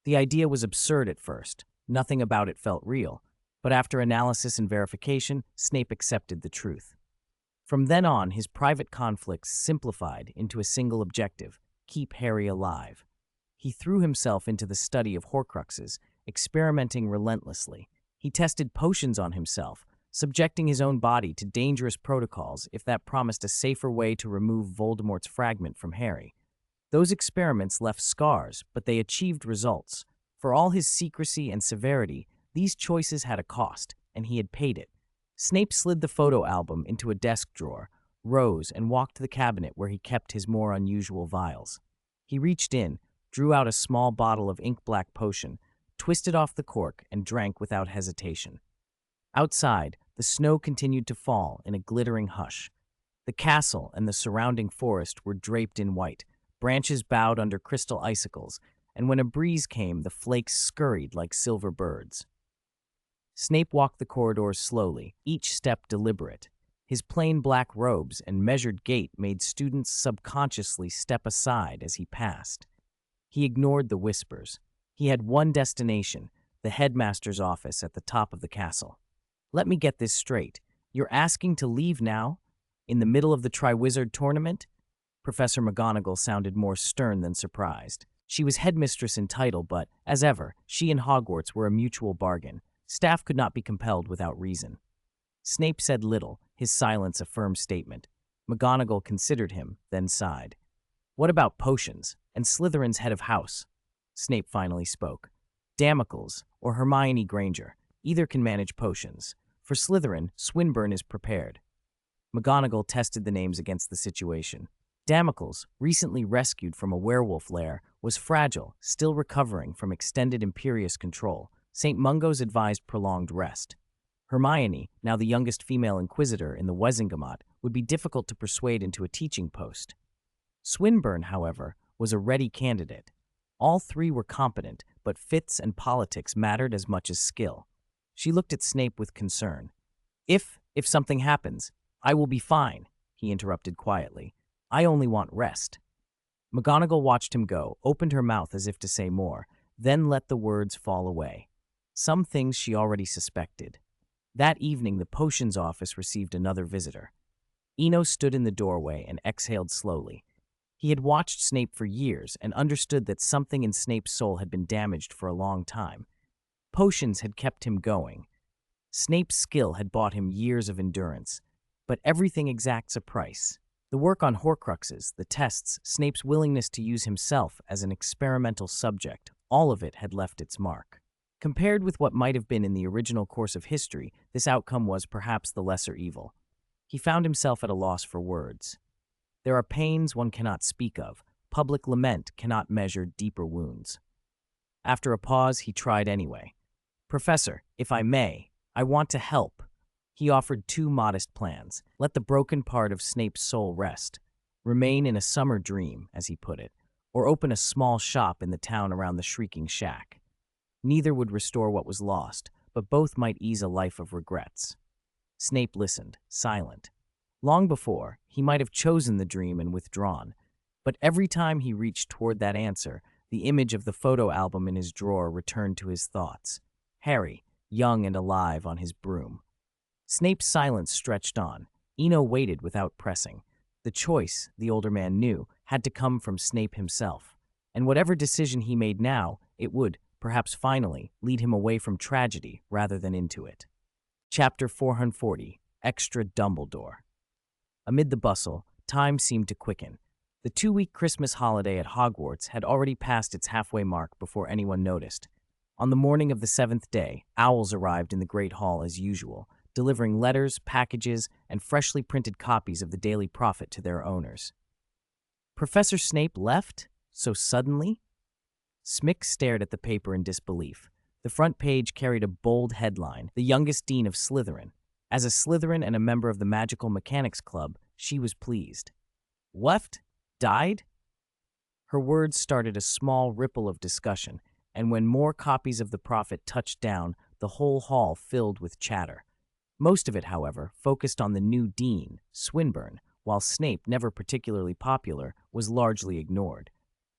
S1: The idea was absurd at first. Nothing about it felt real. But after analysis and verification, Snape accepted the truth. From then on, his private conflicts simplified into a single objective: keep Harry alive. He threw himself into the study of Horcruxes, experimenting relentlessly. He tested potions on himself, subjecting his own body to dangerous protocols if that promised a safer way to remove Voldemort's fragment from Harry. Those experiments left scars, but they achieved results. For all his secrecy and severity, these choices had a cost, and he had paid it. Snape slid the photo album into a desk drawer, rose, and walked to the cabinet where he kept his more unusual vials. He reached in, drew out a small bottle of ink-black potion, twisted off the cork, and drank without hesitation. Outside, the snow continued to fall in a glittering hush. The castle and the surrounding forest were draped in white, branches bowed under crystal icicles, and when a breeze came, the flakes scurried like silver birds. Snape walked the corridors slowly, each step deliberate. His plain black robes and measured gait made students subconsciously step aside as he passed. He ignored the whispers. He had one destination, the headmaster's office at the top of the castle. Let me get this straight. You're asking to leave now? In the middle of the Triwizard Tournament? Professor McGonagall sounded more stern than surprised. She was headmistress in title, but, as ever, she and Hogwarts were a mutual bargain. Staff could not be compelled without reason. Snape said little, his silence a firm statement. McGonagall considered him, then sighed. What about potions, and Slytherin's head of house? Snape finally spoke. Damocles, or Hermione Granger. Either can manage potions. For Slytherin, Swinburne is prepared. McGonagall tested the names against the situation. Damocles, recently rescued from a werewolf lair, was fragile, still recovering from extended imperious control. St. Mungo's advised prolonged rest. Hermione, now the youngest female inquisitor in the Wizengamot, would be difficult to persuade into a teaching post. Swinburne, however, was a ready candidate. All three were competent, but fits and politics mattered as much as skill. She looked at Snape with concern. If something happens, I will be fine, he interrupted quietly. I only want rest. McGonagall watched him go, opened her mouth as if to say more, then let the words fall away. Some things she already suspected. That evening, the potions office received another visitor. Eno stood in the doorway and exhaled slowly. He had watched Snape for years and understood that something in Snape's soul had been damaged for a long time. Potions had kept him going. Snape's skill had bought him years of endurance, but everything exacts a price. The work on Horcruxes, the tests, Snape's willingness to use himself as an experimental subject, all of it had left its mark. Compared with what might have been in the original course of history, this outcome was perhaps the lesser evil. He found himself at a loss for words. There are pains one cannot speak of. Public lament cannot measure deeper wounds. After a pause, he tried anyway. Professor, if I may, I want to help. He offered two modest plans. Let the broken part of Snape's soul rest, remain in a summer dream, as he put it, or open a small shop in the town around the Shrieking Shack. Neither would restore what was lost, but both might ease a life of regrets. Snape listened, silent. Long before, he might have chosen the dream and withdrawn, but every time he reached toward that answer, the image of the photo album in his drawer returned to his thoughts. Harry, young and alive on his broom. Snape's silence stretched on. Eno waited without pressing. The choice, the older man knew, had to come from Snape himself. And whatever decision he made now, it would, perhaps finally, lead him away from tragedy rather than into it. Chapter 440, Extra Dumbledore. Amid the bustle, time seemed to quicken. The 2-week Christmas holiday at Hogwarts had already passed its halfway mark before anyone noticed. On the morning of the 7th day, owls arrived in the Great Hall as usual, delivering letters, packages, and freshly printed copies of the Daily Prophet to their owners. Professor Snape left? So suddenly? Smick stared at the paper in disbelief. The front page carried a bold headline, "The Youngest Dean of Slytherin." As a Slytherin and a member of the Magical Mechanics Club, she was pleased. Left? Died? Her words started a small ripple of discussion, and when more copies of the Prophet touched down, the whole hall filled with chatter. Most of it, however, focused on the new dean, Swinburne, while Snape, never particularly popular, was largely ignored.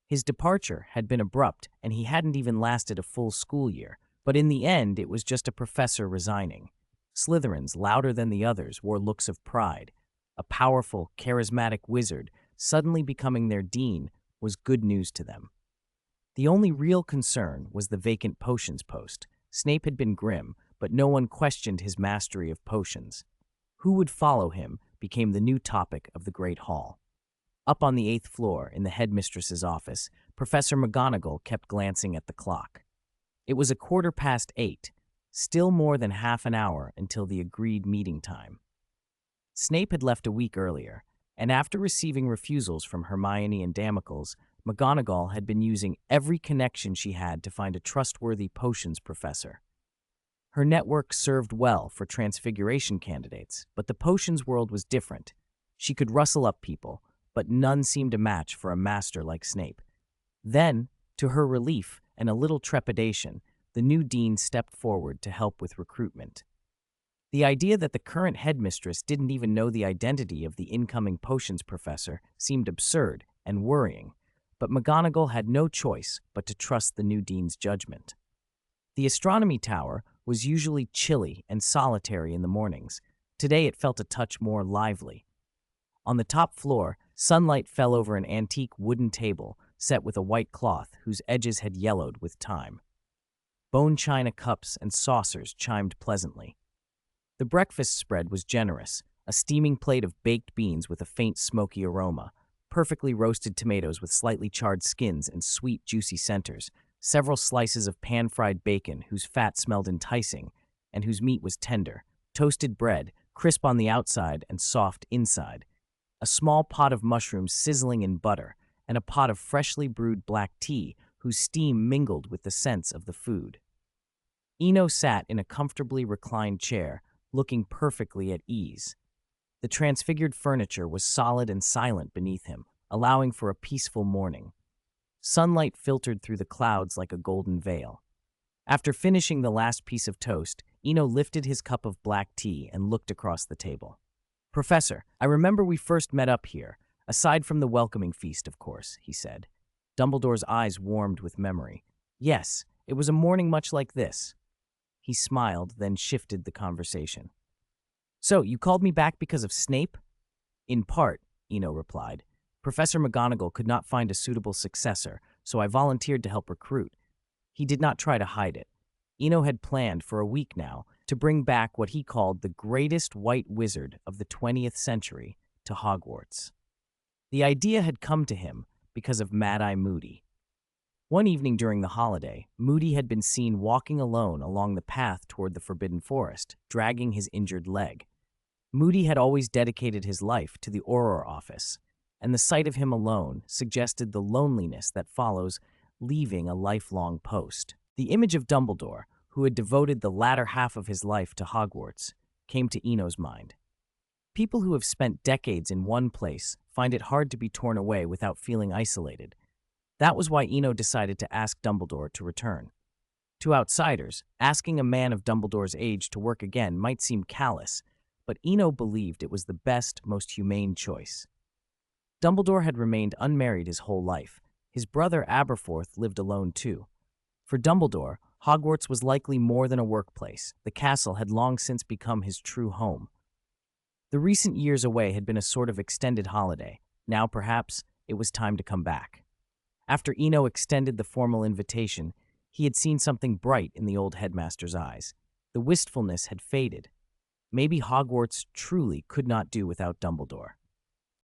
S1: His departure had been abrupt, and he hadn't even lasted a full school year, but in the end it was just a professor resigning. Slytherins, louder than the others, wore looks of pride. A powerful, charismatic wizard suddenly becoming their dean was good news to them. The only real concern was the vacant potions post. Snape had been grim, but no one questioned his mastery of potions. Who would follow him became the new topic of the Great Hall. Up on the 8th floor, in the headmistress's office, Professor McGonagall kept glancing at the clock. It was 8:15. Still more than half an hour until the agreed meeting time. Snape had left a week earlier, and after receiving refusals from Hermione and Damocles, McGonagall had been using every connection she had to find a trustworthy potions professor. Her network served well for transfiguration candidates, but the potions world was different. She could rustle up people, but none seemed a match for a master like Snape. Then, to her relief and a little trepidation, the new dean stepped forward to help with recruitment. The idea that the current headmistress didn't even know the identity of the incoming potions professor seemed absurd and worrying, but McGonagall had no choice but to trust the new dean's judgment. The astronomy tower was usually chilly and solitary in the mornings. Today it felt a touch more lively. On the top floor, sunlight fell over an antique wooden table set with a white cloth whose edges had yellowed with time. Bone china cups and saucers chimed pleasantly. The breakfast spread was generous, a steaming plate of baked beans with a faint smoky aroma, perfectly roasted tomatoes with slightly charred skins and sweet, juicy centers, several slices of pan-fried bacon whose fat smelled enticing and whose meat was tender, toasted bread, crisp on the outside and soft inside, a small pot of mushrooms sizzling in butter, and a pot of freshly brewed black tea whose steam mingled with the scents of the food. Eno sat in a comfortably reclined chair, looking perfectly at ease. The transfigured furniture was solid and silent beneath him, allowing for a peaceful morning. Sunlight filtered through the clouds like a golden veil. After finishing the last piece of toast, Eno lifted his cup of black tea and looked across the table. "Professor, I remember we first met up here, aside from the welcoming feast, of course," he said. Dumbledore's eyes warmed with memory. "Yes, it was a morning much like this." He smiled, then shifted the conversation. "So, you called me back because of Snape?" "In part," Eno replied. "Professor McGonagall could not find a suitable successor, so I volunteered to help recruit." He did not try to hide it. Eno had planned for a week now to bring back what he called the greatest white wizard of the 20th century to Hogwarts. The idea had come to him because of Mad-Eye Moody. One evening during the holiday, Moody had been seen walking alone along the path toward the Forbidden Forest, dragging his injured leg. Moody had always dedicated his life to the Auror office, and the sight of him alone suggested the loneliness that follows leaving a lifelong post. The image of Dumbledore, who had devoted the latter half of his life to Hogwarts, came to Eno's mind. People who have spent decades in one place find it hard to be torn away without feeling isolated. That was why Eno decided to ask Dumbledore to return. To outsiders, asking a man of Dumbledore's age to work again might seem callous, but Eno believed it was the best, most humane choice. Dumbledore had remained unmarried his whole life. His brother Aberforth lived alone too. For Dumbledore, Hogwarts was likely more than a workplace. The castle had long since become his true home. The recent years away had been a sort of extended holiday. Now, perhaps, it was time to come back. After Eno extended the formal invitation, he had seen something bright in the old headmaster's eyes. The wistfulness had faded. Maybe Hogwarts truly could not do without Dumbledore.